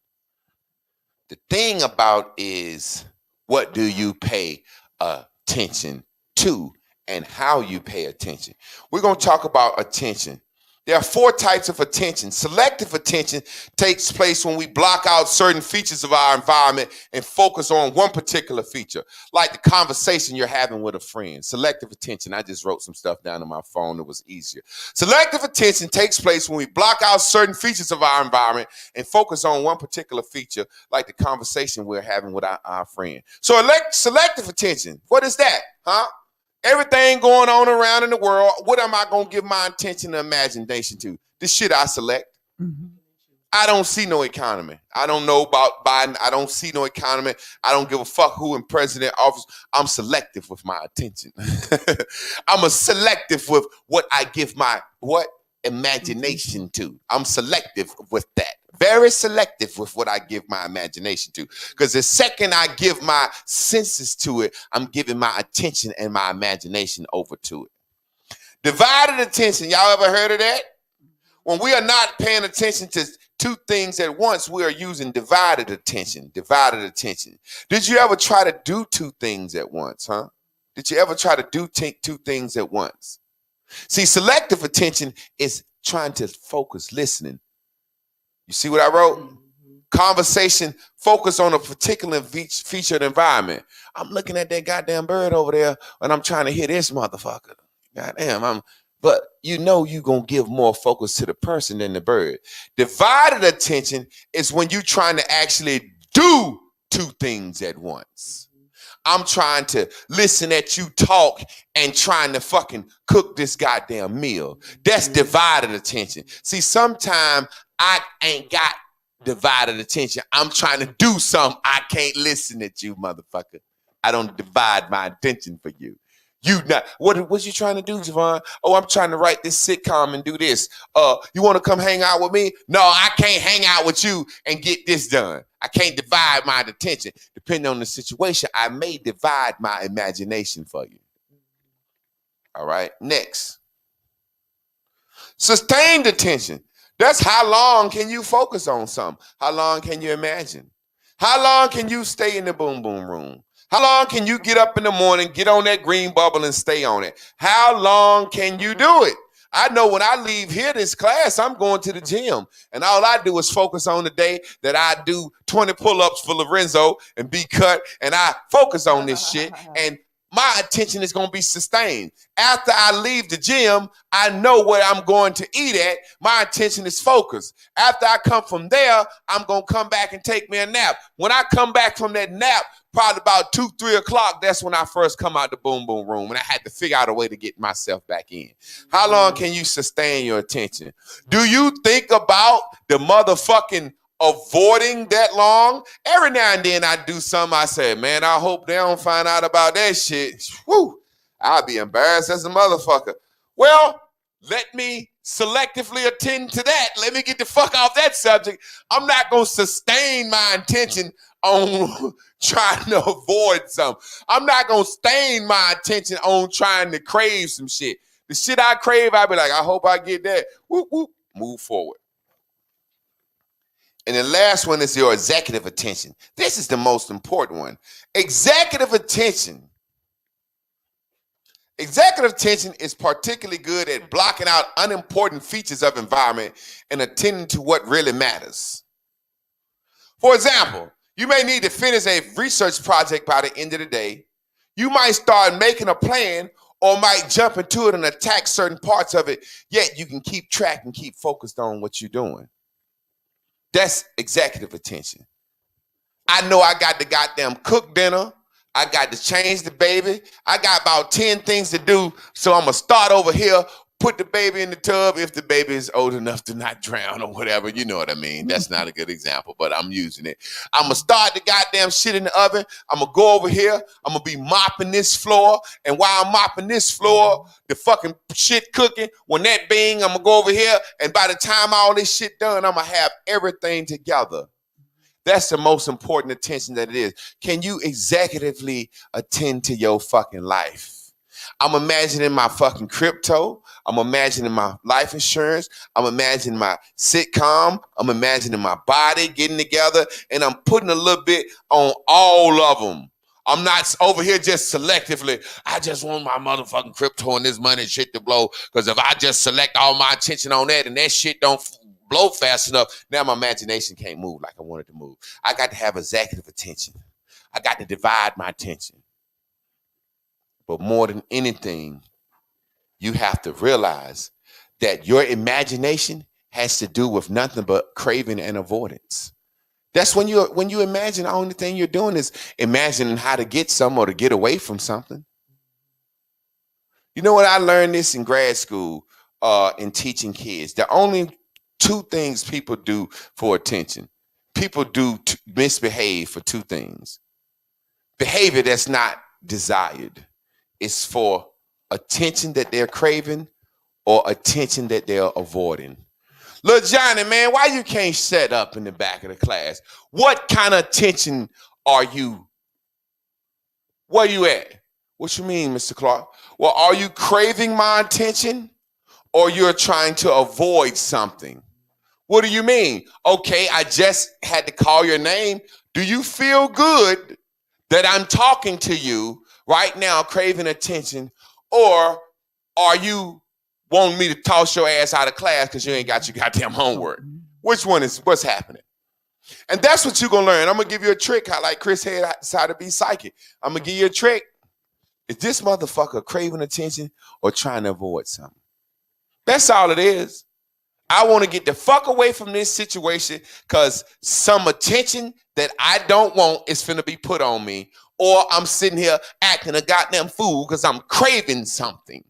The thing about is, what do you pay attention to and how you pay attention? We're going to talk about attention. There are 4 types of attention. Selective attention takes place when we block out certain features of our environment and focus on one particular feature, like the conversation you're having with a friend. Selective attention, I just wrote some stuff down on my phone. It was easier. Selective attention takes place when we block out certain features of our environment and focus on one particular feature, like the conversation we're having with our friend. So selective attention, what is that, huh? Everything going on around in the world, what am I going to give my attention and imagination to? The shit I select. Mm-hmm. I don't see no economy. I don't know about Biden. I don't see no economy. I don't give a fuck who in president office. I'm selective with my attention. I'm selective with what I give my imagination to. I'm selective with that. Very selective with what I give my imagination to. Because the second I give my senses to it, I'm giving my attention and my imagination over to it. Divided attention. Y'all ever heard of that? When we are not paying attention to 2 things at once, we are using divided attention. Divided attention. Did you ever try to do 2 things at once, huh? Did you ever try to do 2 things at once? See, selective attention is trying to focus, listening. You see what I wrote? Mm-hmm. Conversation, focus on a particular featured environment. I'm looking at that goddamn bird over there and I'm trying to hit this motherfucker. Goddamn, but you know you're going to give more focus to the person than the bird. Divided attention is when you're trying to actually do 2 things at once. I'm trying to listen at you talk and trying to fucking cook this goddamn meal. That's divided attention. See, sometimes I ain't got divided attention. I'm trying to do something. I can't listen at you, motherfucker. I don't divide my attention for you. You not what you trying to do, Javon? Oh, I'm trying to write this sitcom and do this. You want to come hang out with me? No, I can't hang out with you and get this done. I can't divide my attention. Depending on the situation, I may divide my imagination for you. All right, next. Sustained attention. That's how long can you focus on something? How long can you imagine? How long can you stay in the boom boom room? How long can you get up in the morning, get on that green bubble and stay on it? How long can you do it? I know when I leave here this class, I'm going to the gym. And all I do is focus on the day that I do 20 pull-ups for Lorenzo and be cut. And I focus on this shit. And my attention is going to be sustained. After I leave the gym, I know where I'm going to eat at. My attention is focused. After I come from there, I'm going to come back and take me a nap. When I come back from that nap, probably about 2, 3 o'clock, that's when I first come out the boom boom room, and I had to figure out a way to get myself back in. How long can you sustain your attention? Do you think about the motherfucking avoiding that long? Every now and then I do something, I say, man, I hope they don't find out about that shit. Whew, I'll be embarrassed as a motherfucker. Well, let me selectively attend to that. Let me get the fuck off that subject. I'm not going to sustain my attention on trying to avoid something. I'm not going to sustain my attention on trying to crave some shit. The shit I crave, I'll be like, I hope I get that. Whoop, whoop. Move forward. And the last one is your executive attention. This is the most important one. Executive attention. Executive attention is particularly good at blocking out unimportant features of environment and attending to what really matters. For example, you may need to finish a research project by the end of the day. You might start making a plan or might jump into it and attack certain parts of it, yet you can keep track and keep focused on what you're doing. That's executive attention. I know I got to goddamn cook dinner. I got to change the baby. I got about 10 things to do, so I'm going to start over here, put the baby in the tub if the baby is old enough to not drown or whatever. You know what I mean? That's not a good example, but I'm using it. I'm going to start the goddamn shit in the oven. I'm going to go over here. I'm going to be mopping this floor, and while I'm mopping this floor, the fucking shit cooking, when that bing, I'm going to go over here, and by the time all this shit done, I'm going to have everything together. That's the most important attention that it is. Can you executively attend to your fucking life? I'm imagining my fucking crypto. I'm imagining my life insurance. I'm imagining my sitcom. I'm imagining my body getting together. And I'm putting a little bit on all of them. I'm not over here just selectively. I just want my motherfucking crypto and this money shit to blow. Because if I just select all my attention on that and that shit don't blow fast enough, now my imagination can't move like I want it to move. I got to have executive attention. I got to divide my attention. But more than anything, you have to realize that your imagination has to do with nothing but craving and avoidance. That's when you imagine, the only thing you're doing is imagining how to get some or to get away from something. You know what? I learned this in grad school in teaching kids. The only 2 things people do for attention. People do misbehave for 2 things. Behavior that's not desired is for attention that they're craving or attention that they're avoiding. Little Johnny, man, why you can't set up in the back of the class? What kind of attention are you? Where you at? What you mean, Mr. Clark? Well, are you craving my attention or you're trying to avoid something? What do you mean? Okay, I just had to call your name. Do you feel good that I'm talking to you right now, craving attention, or are you wanting me to toss your ass out of class because you ain't got your goddamn homework? Which one is what's happening? And that's what you're going to learn. I'm going to give you a trick, how like Chris had decided to be psychic. I'm going to give you a trick. Is this motherfucker craving attention or trying to avoid something? That's all it is. I want to get the fuck away from this situation because some attention that I don't want is finna be put on me, or I'm sitting here acting a goddamn fool because I'm craving something.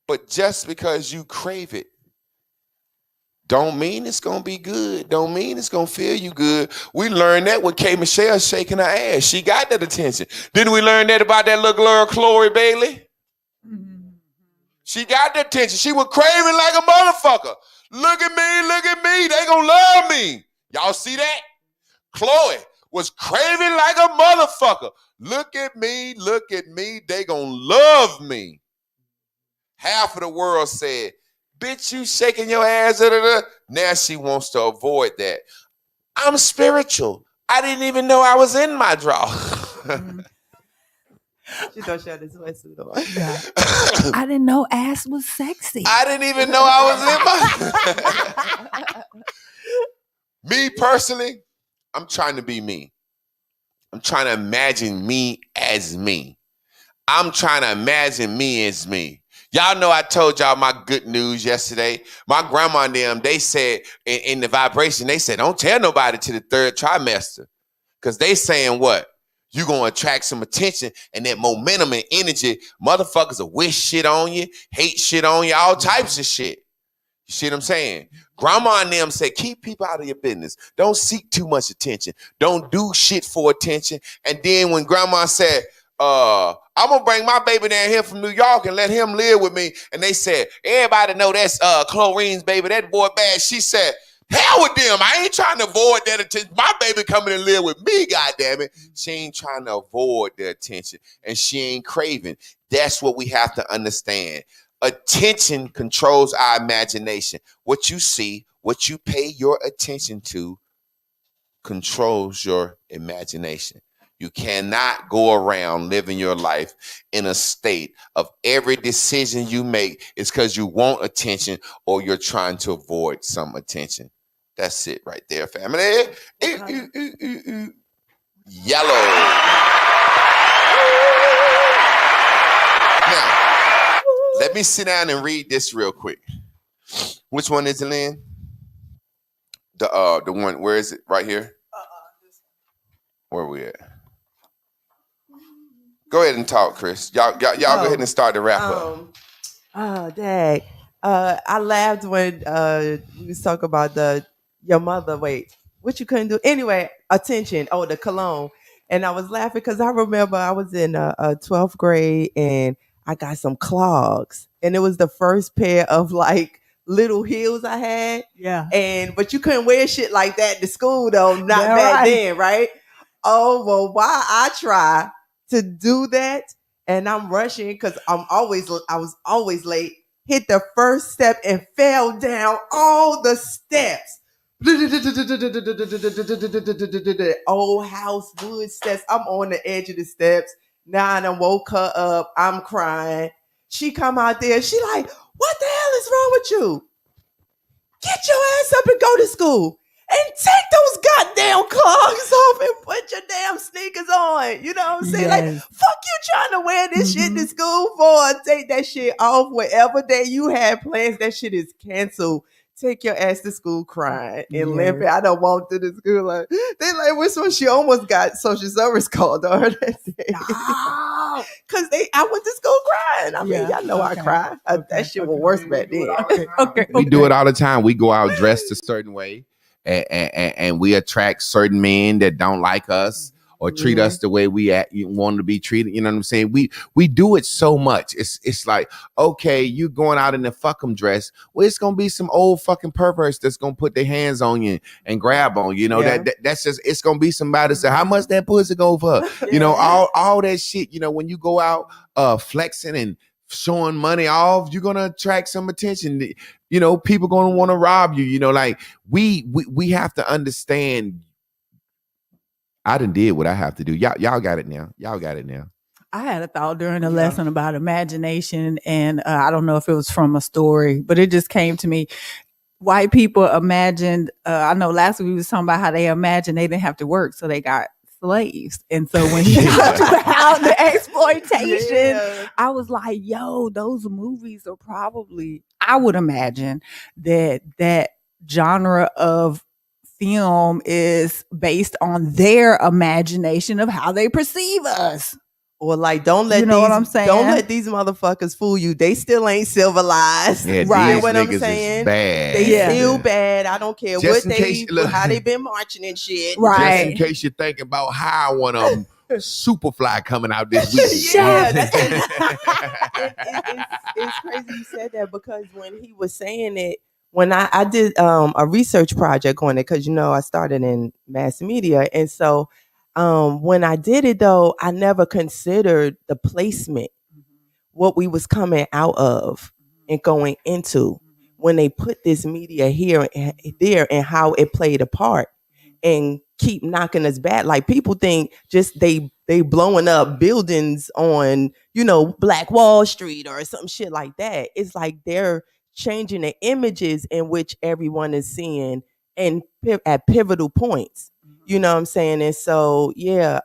But just because you crave it don't mean it's gonna be good. Don't mean it's gonna feel you good. We learned that with K. Michelle shaking her ass. She got that attention. Didn't we learn that about that little girl, Chloe Bailey? Mm-hmm. She got the attention. She was craving like a motherfucker. Look at me. They gonna love me. Y'all see that? Chloe was craving like a motherfucker. Look at me. They gonna love me. Half of the world said, bitch, you shaking your ass. Now she wants to avoid that. I'm spiritual. I didn't even know I was in my draw. She thought she had this sweatsuit on. Yeah. I didn't know ass was sexy. I didn't even know I was in my... Me personally, I'm trying to be me. I'm trying to imagine me as me. I'm trying to imagine me as me. Y'all know I told y'all my good news yesterday. My grandma and them, they said in the vibration, they said, don't tell nobody to the third trimester. Because they saying what? You going to attract some attention and that momentum and energy. Motherfuckers will wish shit on you, hate shit on you, all types of shit. You see what I'm saying? Grandma and them say, keep people out of your business. Don't seek too much attention. Don't do shit for attention. And then when grandma said, I'm gonna bring my baby down here from New York and let him live with me. And they said, everybody know that's Chlorine's baby. That boy bad. She said, hell with them. I ain't trying to avoid that attention. My baby coming and live with me, goddammit. She ain't trying to avoid the attention. And she ain't craving. That's what we have to understand. Attention controls our imagination. What you see, what you pay your attention to controls your imagination. You cannot go around living your life in a state of every decision you make is because you want attention or you're trying to avoid some attention. That's it right there, family. Yellow. Now, let me sit down and read this real quick. Which one is it, Lynn? The one, where is it? Right here? Where are we at? Go ahead and talk, Chris. Y'all go ahead and start the wrap up. Oh, dang. I laughed when we was talking about your mother. Wait, what you couldn't do? Anyway, attention. Oh, the cologne. And I was laughing because I remember I was in 12th grade and I got some clogs. And it was the first pair of like little heels I had. Yeah. But you couldn't wear shit like that to school though. Not back then, right? Oh, well, why I try to do that and I'm rushing because I was always late, hit the first step and fell down all the steps. Old house wood steps. I'm on the edge of the steps. Now I done woke her up. I'm crying. She come out there. She like, what the hell is wrong with you? Get your ass up and go to school. And take those goddamn clogs off and put your damn sneakers on. You know what I'm saying? Yes. Like, fuck you trying to wear this shit to school for. Take that shit off whatever day you had plans. That shit is canceled. Take your ass to school crying and limping. I don't want to the school. Like, they like, which one? She almost got social service called on her that day. Because I went to school crying. I mean, y'all know I cry. That shit was worse back then. We do it all the time. We go out dressed a certain way. And we attract certain men that don't like us or treat us the way we want to be treated. You know what I'm saying? We do it so much. It's like, okay, you going out in the fuck 'em dress. Well, it's gonna be some old fucking perverts that's gonna put their hands on you and grab on you. You know, that's just, it's gonna be somebody that say, how much that pussy go for? You know, all that shit. You know, when you go out flexing and showing money off, you're gonna attract some attention. You know, people gonna want to rob you. You know, like we have to understand. I done did what I have to do. Y'all got it now. Y'all got it now. I had a thought during the lesson about imagination, and I don't know if it was from a story, but it just came to me. White people imagined. I know last week we was talking about how they imagined they didn't have to work, so they got slaves. And so when he talked about the exploitation, I was like, yo, those movies are probably, I would imagine that genre of film is based on their imagination of how they perceive us. Or like, don't let what I'm saying? Don't let these motherfuckers fool you. They still ain't civilized. Yeah, Right. You know these what I'm niggas saying? is bad. They Yeah. still bad. I don't care Just what in case- look. how they been marching and shit. Right. Just in case you're thinking about how one of them Superfly coming out this week. Yeah, it's crazy you said that, because when he was saying it, when I did a research project on it, because I started in mass media, and so when I did it though, I never considered the placement, what we was coming out of and going into when they put this media here and there, and how it played a part and keep knocking us back. Like, people think just they blowing up buildings on, Black Wall Street or some shit like that. It's like they're changing the images in which everyone is seeing and at pivotal points. You know what I'm saying? And so, yeah,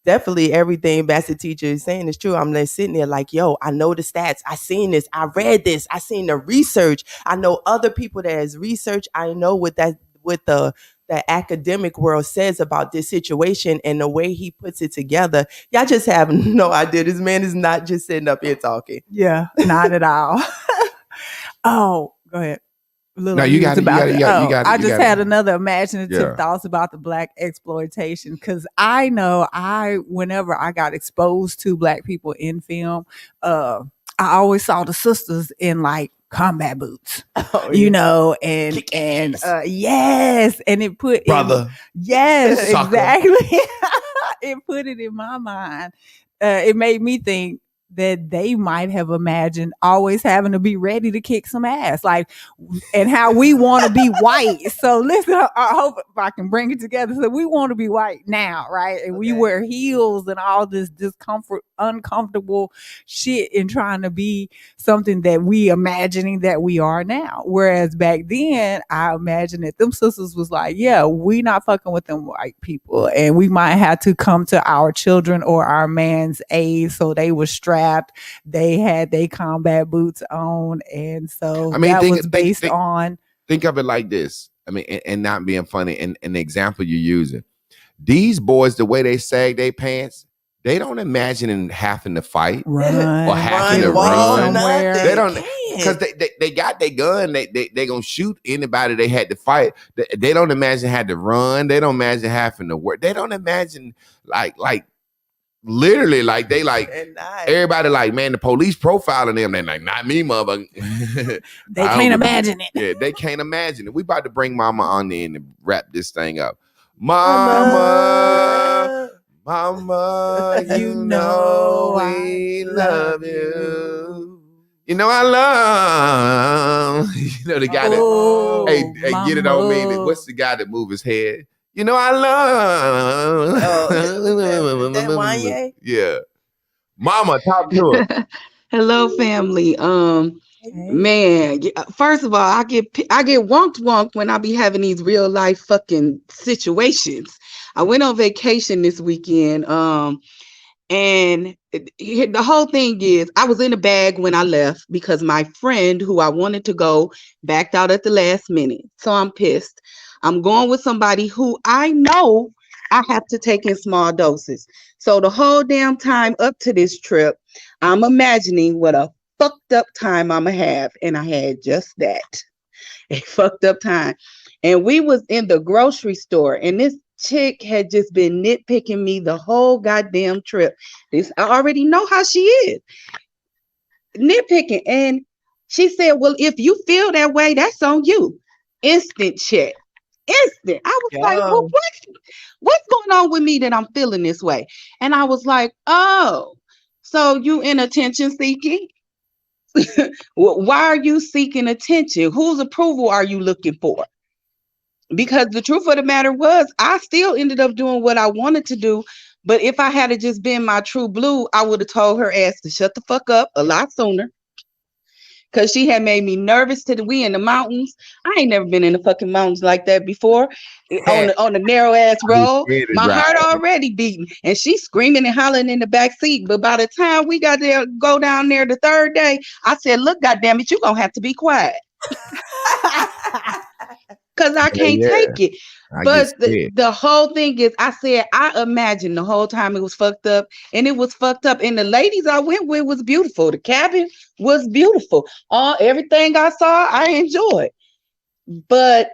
definitely everything Master Teacher is saying is true. I'm like sitting there like, yo, I know the stats. I seen this. I read this. I seen the research. I know other people that has research. I know what the academic world says about this situation, and the way he puts it together. Y'all just have no idea. This man is not just sitting up here talking. Yeah, not at all. Oh, go ahead. No, you got it. I just had another imaginative Yeah. thoughts about the Black exploitation, because I know whenever I got exposed to Black people in film, I always saw the sisters in like combat boots, and yes, and it put Brother. yes, Sucker. exactly. It put it in my mind. It made me think that they might have imagined always having to be ready to kick some ass, like, and how we want to be white. So listen, I hope if I can bring it together. So we want to be white now, right? And we wear heels and all this discomfort, uncomfortable shit, and trying to be something that we imagining that we are now. Whereas back then, I imagine that them sisters was like, yeah, we not fucking with them white people, and we might have to come to our children or our man's aid. So they were strapped. They had their combat boots on, and so that was based on. Think of it like this. I mean, and not being funny. And the example you're using, these boys, the way they sag their pants, they don't imagine having to fight or having to run somewhere. They don't, because they got their gun. They gonna shoot anybody they had to fight. They don't imagine had to run. They don't imagine having to work. They don't imagine like. Literally, like they like everybody like, man, the police profiling them. They're like, not me, mother. They can't imagine it. Yeah, they can't imagine it. We about to bring Mama on in and wrap this thing up. Mama, you know we love you. You know I love. The guy that hey, get it on me. What's the guy that move his head? You know I love. That Wanye? Yeah. Mama, talk to her. Hello, family. Man, first of all, I get wonked when I be having these real life fucking situations. I went on vacation this weekend. And the whole thing is, I was in a bag when I left because my friend who I wanted to go backed out at the last minute. So I'm pissed. I'm going with somebody who I know I have to take in small doses. So the whole damn time up to this trip, I'm imagining what a fucked up time I'm gonna have. And I had just that. A fucked up time. And we was in the grocery store, and this chick had just been nitpicking me the whole goddamn trip. I already know how she is. Nitpicking. And she said, well, if you feel that way, that's on you. Instant check. Instant. I was like, well, what's going on with me that I'm feeling this way? And I was like, oh, so you in attention seeking? Why are you seeking attention? Whose approval are you looking for? Because the truth of the matter was, I still ended up doing what I wanted to do. But if I had just been my true blue, I would have told her ass to shut the fuck up a lot sooner. Because she had made me nervous we in the mountains. I ain't never been in the fucking mountains like that before. On the narrow ass road. My heart already beating. And she screaming and hollering in the back seat. But by the time we got there, go down there the third day, I said, look, goddamn it, you're going to have to be quiet. because I can't yeah. take it. I But get scared. the whole thing is, I said, I imagined the whole time it was fucked up, and it was fucked up. And the ladies I went with was beautiful. The cabin was beautiful. Everything I saw, I enjoyed. But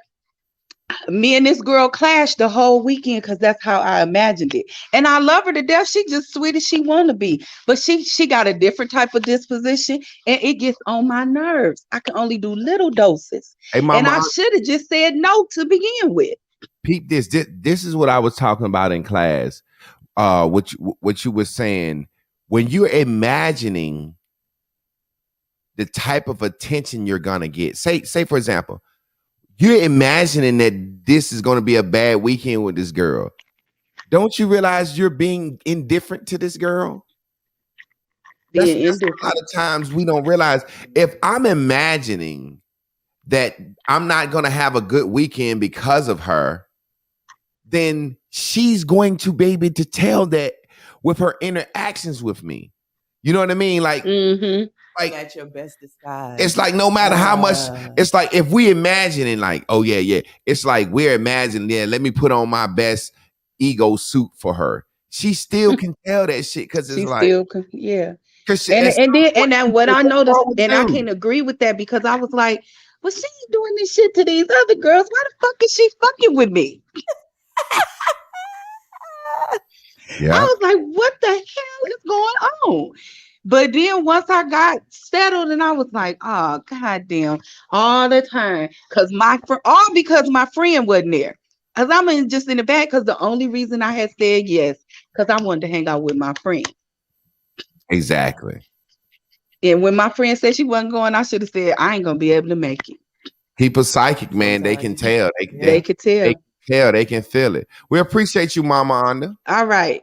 me and this girl clashed the whole weekend because that's how I imagined it. And I love her to death. She just sweet as she want to be. But she got a different type of disposition, and it gets on my nerves. I can only do little doses. Hey, And mama, I should have just said no to begin with. peep this. This is what I was talking about in class. What you were saying, when you're imagining the type of attention you're gonna get. Say for example, you're imagining that this is gonna be a bad weekend with this girl. Don't you realize you're being indifferent to this girl? That's a lot of times we don't realize. If I'm imagining that I'm not gonna have a good weekend because of her, then she's going to be able to tell that with her interactions with me. You know what I mean? Like, like at your best disguise. It's like no matter how much, it's like if we imagining like, oh yeah, it's like we're imagining, yeah, let me put on my best ego suit for her. She still can tell that shit because it's like, yeah. And then what I noticed, and I can agree with that, because I was like, well, she ain't doing this shit to these other girls. Why the fuck is she fucking with me? Yeah. I was like, what the hell is going on? But then once I got settled, and I was like, oh, goddamn, all the time. Because my friend wasn't there. Because I'm just in the back, because the only reason I had said yes, because I wanted to hang out with my friend. Exactly. And when my friend said she wasn't going, I should have said, I ain't going to be able to make it. People psychic, man. They can tell. They can tell. They can feel it. We appreciate you, Mama Onda. All right.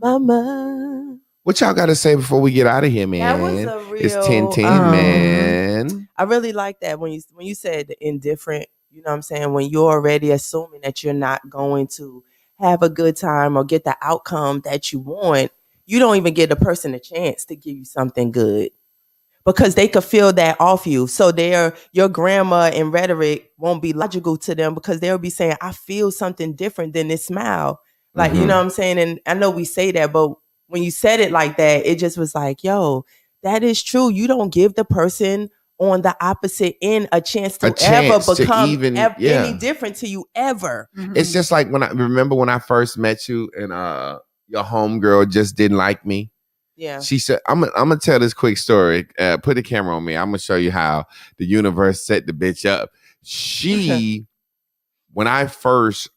Mama. What y'all got to say before we get out of here, man? That was a real, it's 10-10, man. I really like that when you said the indifferent, you know what I'm saying? When you're already assuming that you're not going to have a good time or get the outcome that you want, you don't even give a person a chance to give you something good, because they could feel that off you. So your grammar and rhetoric won't be logical to them, because they'll be saying, I feel something different than this smile. Like, you know what I'm saying? And I know we say that, but when you said it like that, it just was like, yo, that is true. You don't give the person on the opposite end a chance to ever become any different to you ever. It's just like when I first met you, and your homegirl just didn't like me. Yeah. She said, I'm gonna tell this quick story. Put the camera on me. I'm gonna show you how the universe set the bitch up. She, when I first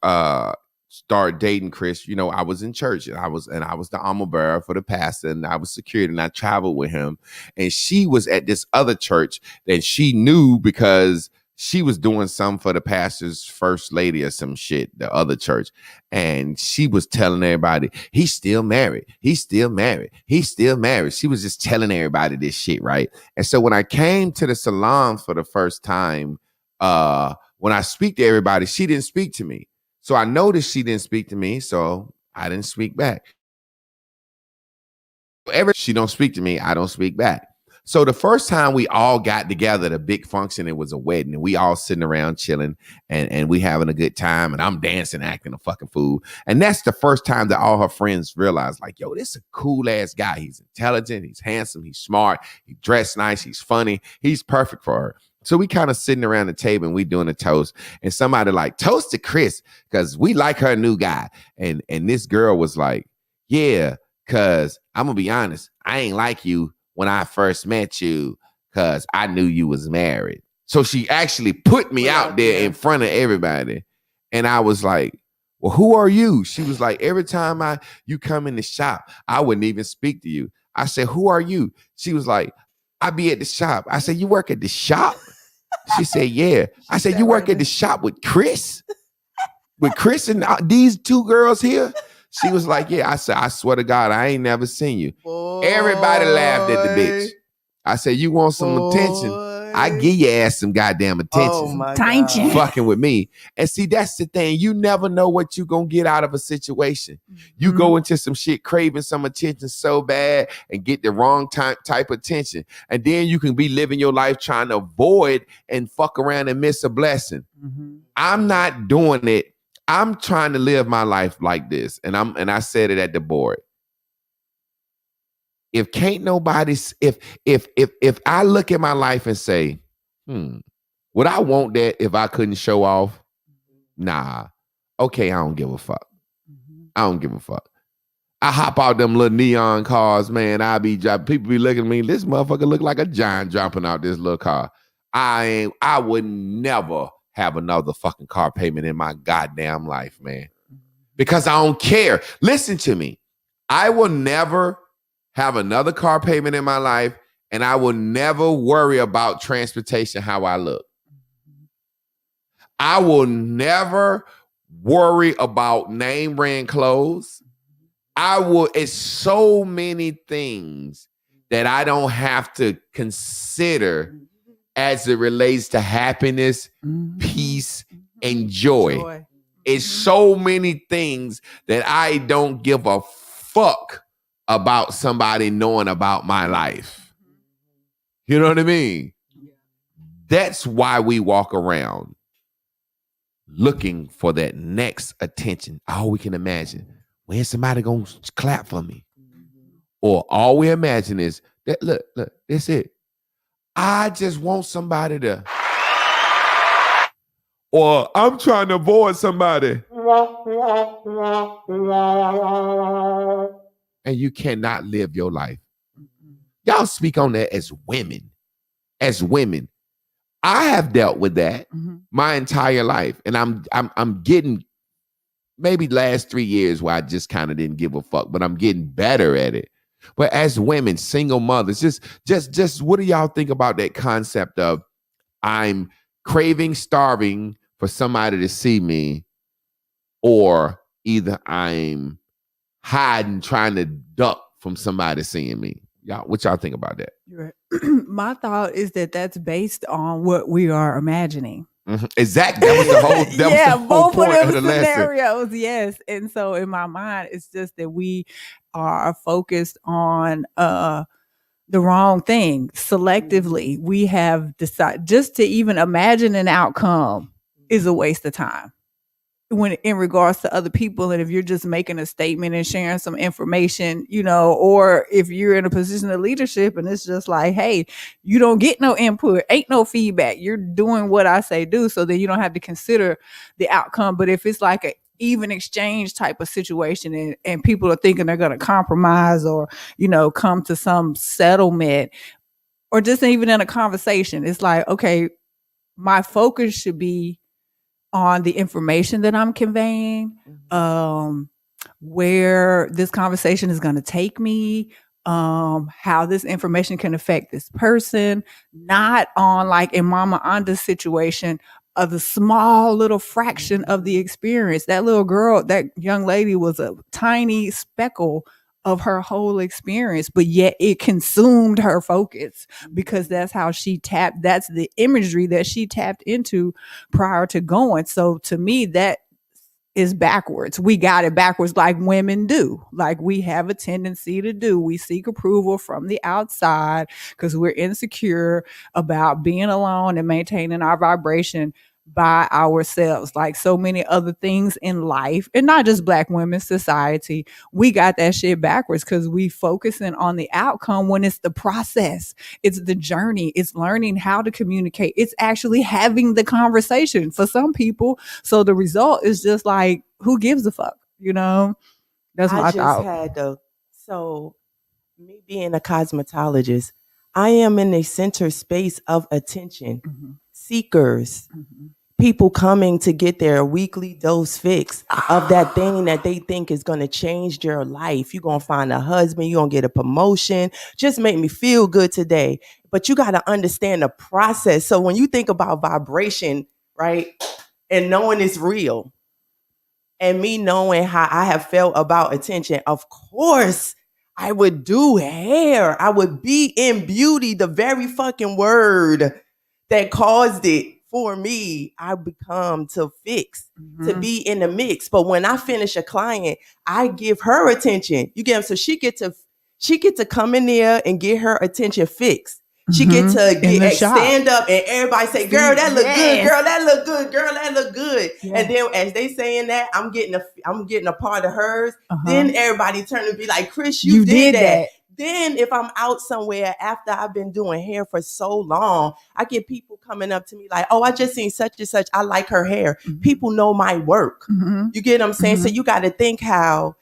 started dating Chris, you know, I was in church, and I was the armor bearer for the pastor, and I was security, and I traveled with him. And she was at this other church that she knew because she was doing something for the pastor's first lady or some shit, the other church. And she was telling everybody, he's still married. He's still married. He's still married. She was just telling everybody this shit, right? And so when I came to the salon for the first time, when I speak to everybody, she didn't speak to me. So I noticed she didn't speak to me, so I didn't speak back. Whenever she don't speak to me, I don't speak back. So the first time we all got together at a big function, it was a wedding, and we all sitting around chilling, and we having a good time, and I'm dancing, acting a fucking fool. And that's the first time that all her friends realized, like, yo, this is a cool ass guy. He's intelligent, he's handsome, he's smart, he dressed nice, he's funny, he's perfect for her. So we kind of sitting around the table, and we doing a toast, and somebody like, toast to Chris, because we like her new guy. And this girl was like, yeah, because I'm gonna be honest, I ain't like you when I first met you, because I knew you was married. So she actually put me out there in front of everybody. And I was like, well, who are you? She was like, every time you come in the shop, I wouldn't even speak to you. I said, who are you? She was like, I be at the shop. I said, you work at the shop? She said, yeah. I said, you work at the shop with Chris? With Chris and these two girls here? She was like, yeah. I said, I swear to God, I ain't never seen you. Boy. Everybody laughed at the bitch. I said, you want some attention? I give your ass some goddamn attention. Oh my Attention. God. Fucking with me. And see, that's the thing. You never know what you gonna get out of a situation. You go into some shit craving some attention so bad and get the wrong type of attention. And then you can be living your life trying to avoid and fuck around and miss a blessing. I'm not doing it. I'm trying to live my life like this. And I said it at the board. If can't nobody, if I look at my life and say, would I want that if I couldn't show off? Nah. Okay, I don't give a fuck. I don't give a fuck. I hop out them little neon cars, man. I be driving. People be looking at me. This motherfucker look like a giant jumping out this little car. I would never have another fucking car payment in my goddamn life, man. Because I don't care. Listen to me. I will never have another car payment in my life, and I will never worry about transportation, how I look. I will never worry about name brand clothes. It's so many things that I don't have to consider as it relates to happiness, peace, and joy. It's so many things that I don't give a fuck about somebody knowing about my life. You know what I mean? That's why we walk around looking for that next attention. All we can imagine, when's somebody gonna clap for me? Or all we imagine is that look, that's it. I just want somebody to, or I'm trying to avoid somebody. And you cannot live your life. Y'all speak on that as women. As women. I have dealt with that my entire life. And I'm getting, maybe last 3 years where I just kind of didn't give a fuck, but I'm getting better at it. But as women, single mothers, just what do y'all think about that concept of I'm craving, starving for somebody to see me, or either I'm hiding, trying to duck from somebody seeing me? Y'all, what y'all think about that? Right. My thought is that that's based on what we are imagining. Exactly. That was the whole. That was the whole both point of of them the lesson. scenarios. Yes, and so in my mind, it's just that we are focused on the wrong thing selectively. We have decided just to even imagine an outcome is a waste of time. When in regards to other people, and if you're just making a statement and sharing some information, or if you're in a position of leadership and it's just like, hey, you don't get no input, ain't no feedback, you're doing what I say do, so then you don't have to consider the outcome. But if it's like a even exchange type of situation and people are thinking they're going to compromise or, come to some settlement, or just even in a conversation, it's like, okay, my focus should be on the information that I'm conveying, where this conversation is going to take me, how this information can affect this person, not on like in Mama Anda's situation of the small little fraction of the experience. That little girl, that young lady was a tiny speckle of her whole experience, but yet it consumed her focus because that's how that's the imagery that she tapped into prior to going. So to me, that is backwards. We got it backwards like women do. Like we have a tendency to do. We seek approval from the outside because we're insecure about being alone and maintaining our vibration by ourselves. Like so many other things in life, and not just Black women, society, we got that shit backwards because we focusing on the outcome when it's the process, it's the journey, it's learning how to communicate, it's actually having the conversation for some people. So the result is just like, who gives a fuck? That's my thought. So me being a cosmetologist, I am in a center space of attention seekers. People coming to get their weekly dose fix of that thing that they think is going to change your life. You're going to find a husband. You're going to get a promotion. Just make me feel good today. But you got to understand the process. So when you think about vibration, right, and knowing it's real, and me knowing how I have felt about attention, of course, I would do hair. I would be in beauty, the very fucking word. that caused it for me. I become to fix, to be in the mix. But when I finish a client, I give her attention. You get them? So she get to come in there and get her attention fixed. She get to stand up and everybody say, girl, that look good. Girl, that look good. Girl, that look good. Yes. And then as they saying that, I'm getting a part of hers. Then everybody turn and be like, Chris, you did that. Then if I'm out somewhere after I've been doing hair for so long, I get people coming up to me like, oh, I just seen such and such. I like her hair. People know my work. You get what I'm saying? So you got to think how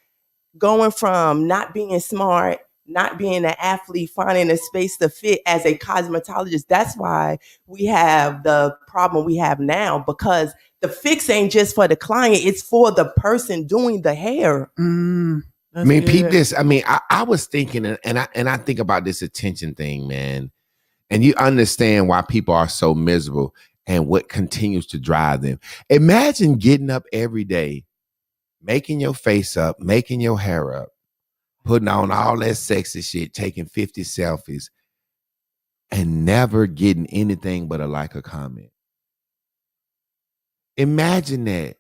going from not being smart, not being an athlete, finding a space to fit as a cosmetologist. That's why we have the problem we have now, because the fix ain't just for the client. It's for the person doing the hair. I mean, peep this. I mean, I was thinking, and I think about this attention thing, man. And you understand why people are so miserable and what continues to drive them. Imagine getting up every day, making your face up, making your hair up, putting on all that sexy shit, taking 50 selfies, and never getting anything but a like or comment. Imagine that.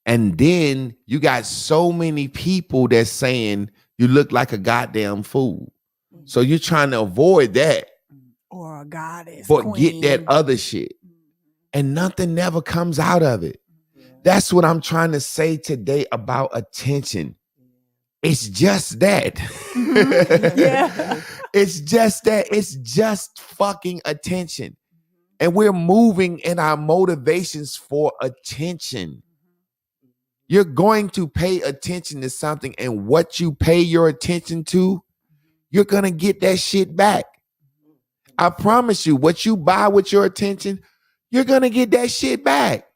And then you got so many people that's saying you look like a goddamn fool. So you're trying to avoid that. Or a goddess. But get that other shit. And nothing never comes out of it. That's what I'm trying to say today about attention. It's just that. It's just that. It's just fucking attention. And we're moving in our motivations for attention. You're going to pay attention to something, and what you pay your attention to, you're going to get that shit back. I promise you, what you buy with your attention, you're going to get that shit back.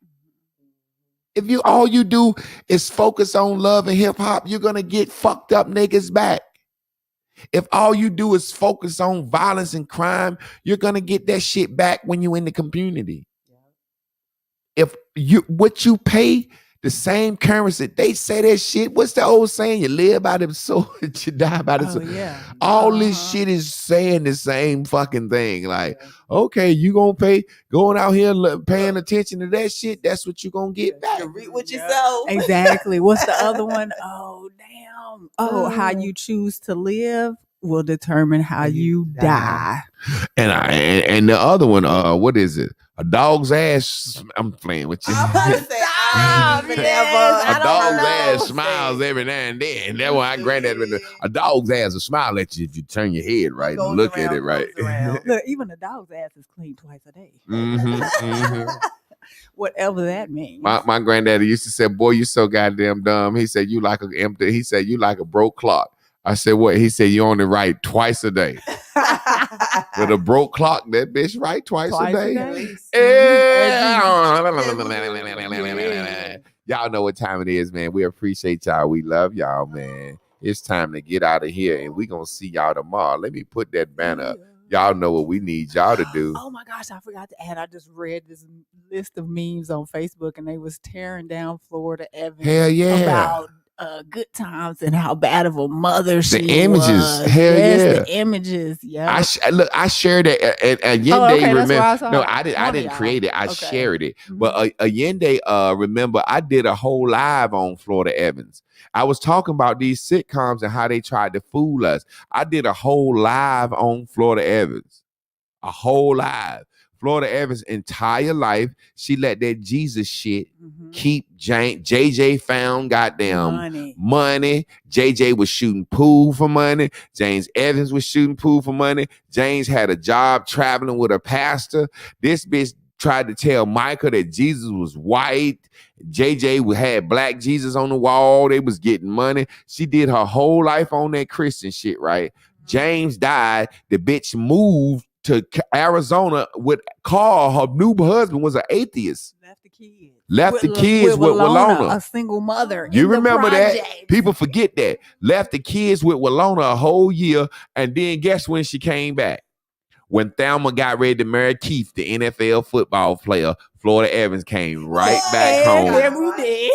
If all you do is focus on love and hip hop, you're going to get fucked up niggas back. If all you do is focus on violence and crime, you're going to get that shit back when you're in the community. If what you pay the same currency, they say that shit. What's the old saying? You live by the sword, you die by the sword. Yeah. All this shit is saying the same fucking thing. Like, okay, you gonna pay, going out here paying attention to that shit, that's what you gonna get back. You read with yourself. Exactly. What's the other one? Oh, damn. Oh, how you choose to live will determine how you die. And the other one, what is it? A dog's ass. I'm playing with you. I'm about to say, a dog's ass smiles every now and then. That's why I granddad a dog's ass will smile at you if you turn your head right and look at it right. Look, even a dog's ass is clean twice a day. Whatever that means. My granddaddy used to say, "Boy, you so goddamn dumb." He said, "You like you like a broke clock." I said, "What?" He said, "You only write twice a day." With a broke clock, that bitch right twice a day. Y'all know what time it is, man. We appreciate y'all. We love y'all, man. It's time to get out of here, and we gonna see y'all tomorrow. Let me put that banner up. Y'all know what we need y'all to do. Oh my gosh, I forgot to add. I just read this list of memes on Facebook, and they was tearing down Florida Evans. Hell yeah. About good times and how bad of a mother she was. The images, hell yeah. The images, yeah. I shared it. Allende, remember? No, I didn't create it. I shared it. But Allende, remember, I did a whole live on Florida Evans. I was talking about these sitcoms and how they tried to fool us. I did a whole live on Florida Evans. A whole live. Florida Evans' entire life, she let that Jesus shit keep JJ found goddamn money. JJ was shooting pool for money. James Evans was shooting pool for money. James had a job traveling with a pastor. This bitch tried to tell Michael that Jesus was white. JJ had black Jesus on the wall. They was getting money. She did her whole life on that Christian shit, right? James died. The bitch moved to Arizona with Carl. Her new husband was an atheist. Left the kids with Walona. A single mother. You remember that? People forget that. Left the kids with Walona a whole year, and then guess when she came back? When Thelma got ready to marry Keith, the NFL football player, Florida Evans came right back home. Every day.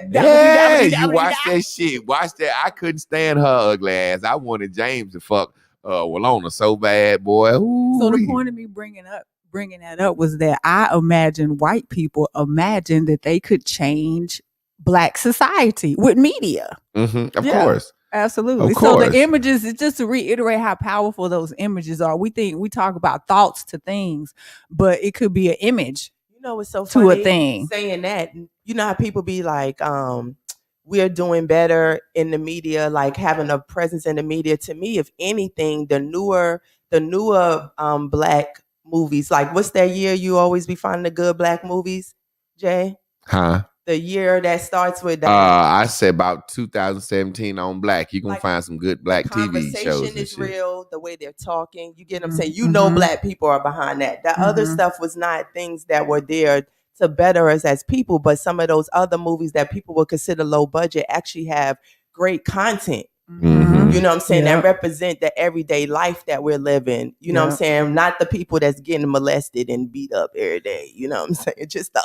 Yeah, you watch that shit. Watch that. I couldn't stand her ugly ass. I wanted James to fuck Walona so bad, boy. Ooh. So the point of me bringing bringing that up was that I imagine white people imagine that they could change Black society with media. Of Yeah. course. Absolutely. Of course. So the images, it's just to reiterate how powerful those images are. We talk about thoughts to things, but it could be an image. You know what's so to funny? a thing. Saying that, you know how people be like, we're doing better in the media, like having a presence in the media. To me, if anything, the newer Black movies, like what's that year you always be finding the good Black movies, Jay? Huh? The year that starts with I said about 2017 on Black. You can find some good Black TV shows. The conversation is real. The way they're talking, you get what I'm saying. You know, Black people are behind that. The other stuff was not things that were there to better us as people, but some of those other movies that people would consider low budget actually have great content. You know what I'm saying? That represent the everyday life that we're living. You know what I'm saying? Not the people that's getting molested and beat up every day. You know what I'm saying? Just the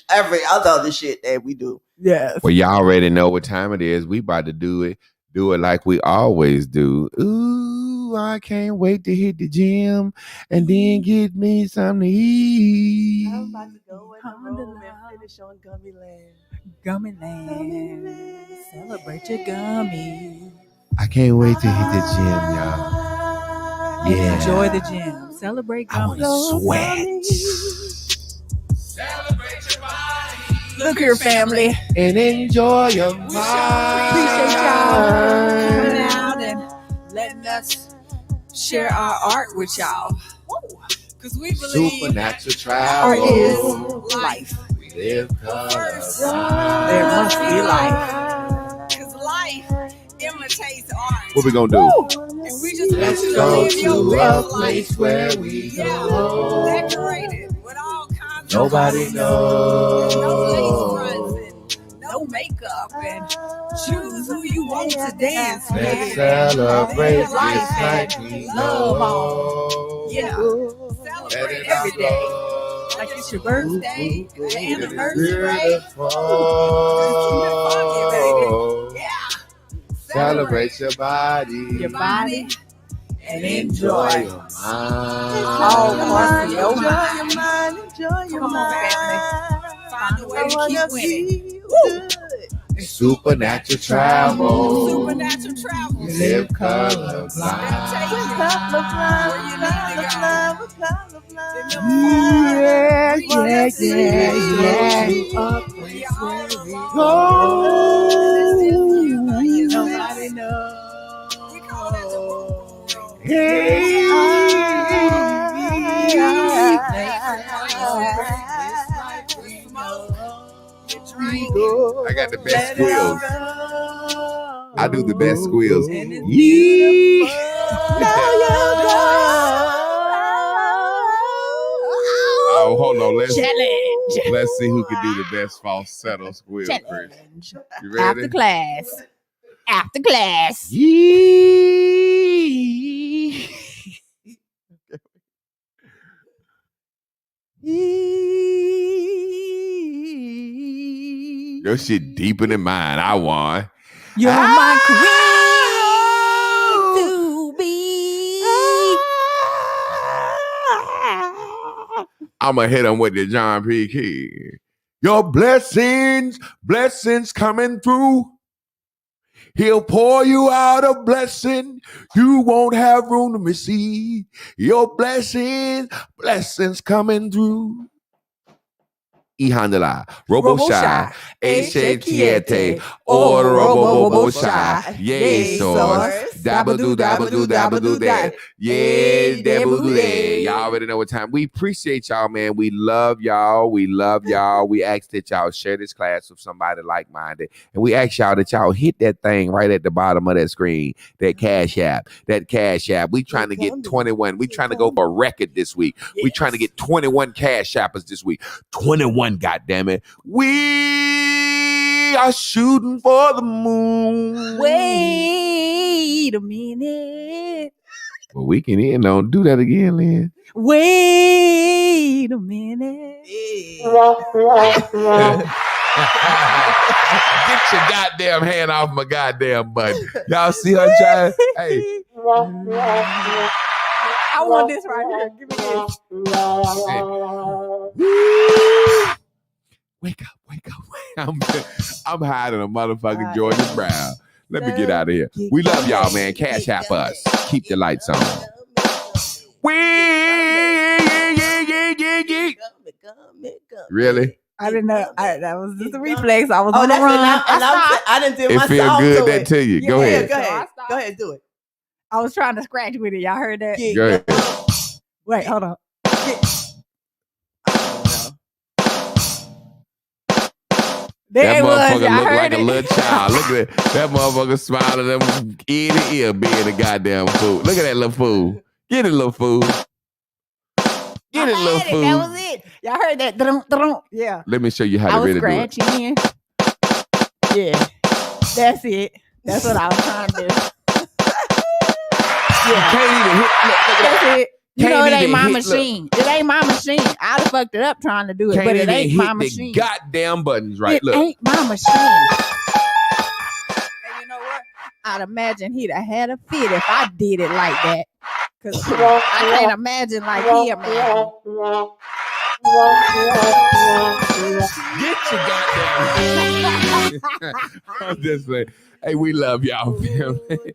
every other shit that we do. Yes. Well, y'all already know what time it is. We about to do it like we always do. Ooh, I can't wait to hit the gym and then get me something to eat. I'm about to go in the room and finish on Gummy Land. Gummy Land. Celebrate your gummy. I can't wait to hit the gym, y'all. Yeah. Enjoy the gym. Celebrate gummy. I want to sweat. Celebrate your body. Look here, family. And enjoy your mind. Appreciate y'all coming out and letting us share our art with y'all. Because we believe supernatural travel. Art is life. We live first. There must be life. Because life imitates art. What we gonna do? And we just let's go to a place where we go. Decorated with all kinds nobody of knows. No lace fronts and no makeup and choose who you want to dance with. Let's celebrate this night we know. Yeah. Celebrate every day. Like it's your birthday, an anniversary. Yeah. Celebrate your body, and enjoy your mind. All parts of your mind. Enjoy your Come on, family. Find a way to keep winning. Supernatural travel. Supernatural travel. We live colorblind. Nobody knows. I got the best squeals. I do the best squeals. Oh, hold on. Let's see who can do the best falsetto squeal, Chris. You ready? After class. After class. Your shit deeper than mine. I won. You're my queen to be. I'm going to hit him with the John P. Key. Your blessings coming through. He'll pour you out a blessing you won't have room to receive. Your blessings coming through. Ihandala, Robosha, Eshe or Robosha, yay, source, dabba-doo, dabba-doo, dabba-doo, that, yeah, dabba-doo, that. Y'all already know what time. We appreciate y'all, man. We love y'all. We ask that y'all share this class with somebody like-minded. And we ask y'all that y'all hit that thing right at the bottom of that screen, that Cash App. We trying to get 21. We trying to go for a record this week. We trying to get 21 Cash Appers this week. 21. God damn it. We are shooting for the moon. Wait a minute. Well, we can end on. Do that again, Lynn. Wait a minute. Get your goddamn hand off my goddamn button. Y'all see her trying? Hey. I want this right here. Give me this. Wake up. I'm hiding a motherfucking Georgia Brown. Let me get out of here. We love y'all, man. Cash app us. Keep the lights on. Really? I didn't know. That was just a reflex. I was on the run. I didn't do my It feel good that to you. Go ahead. Go ahead, do it. I was trying to scratch with it. Y'all heard that? Yeah, Go ahead. Wait, hold on. That motherfucker Y'all look heard like it? a little child. Look at that motherfucker smiling them ear to ear being a goddamn fool. Look at that little fool. Get it, little fool. Get it, little fool. That was it. Y'all heard that? Dun-dun-dun. Yeah. Let me show you how I to was really do it. scratching. Yeah. That's it. That's what I was trying to do. You can't even hit. Look at That's that. it. You know, Can't it ain't even my hit- machine. It ain't my machine. I'd have fucked it up trying to do it, Can't but it even ain't hit my the machine. goddamn buttons right. It Look. ain't my machine. And you know what? I'd imagine he'd have had a fit if I did it like that. Cause I can't imagine like he imagined. Get your goddamn. I'm just saying. Hey, we love y'all, family.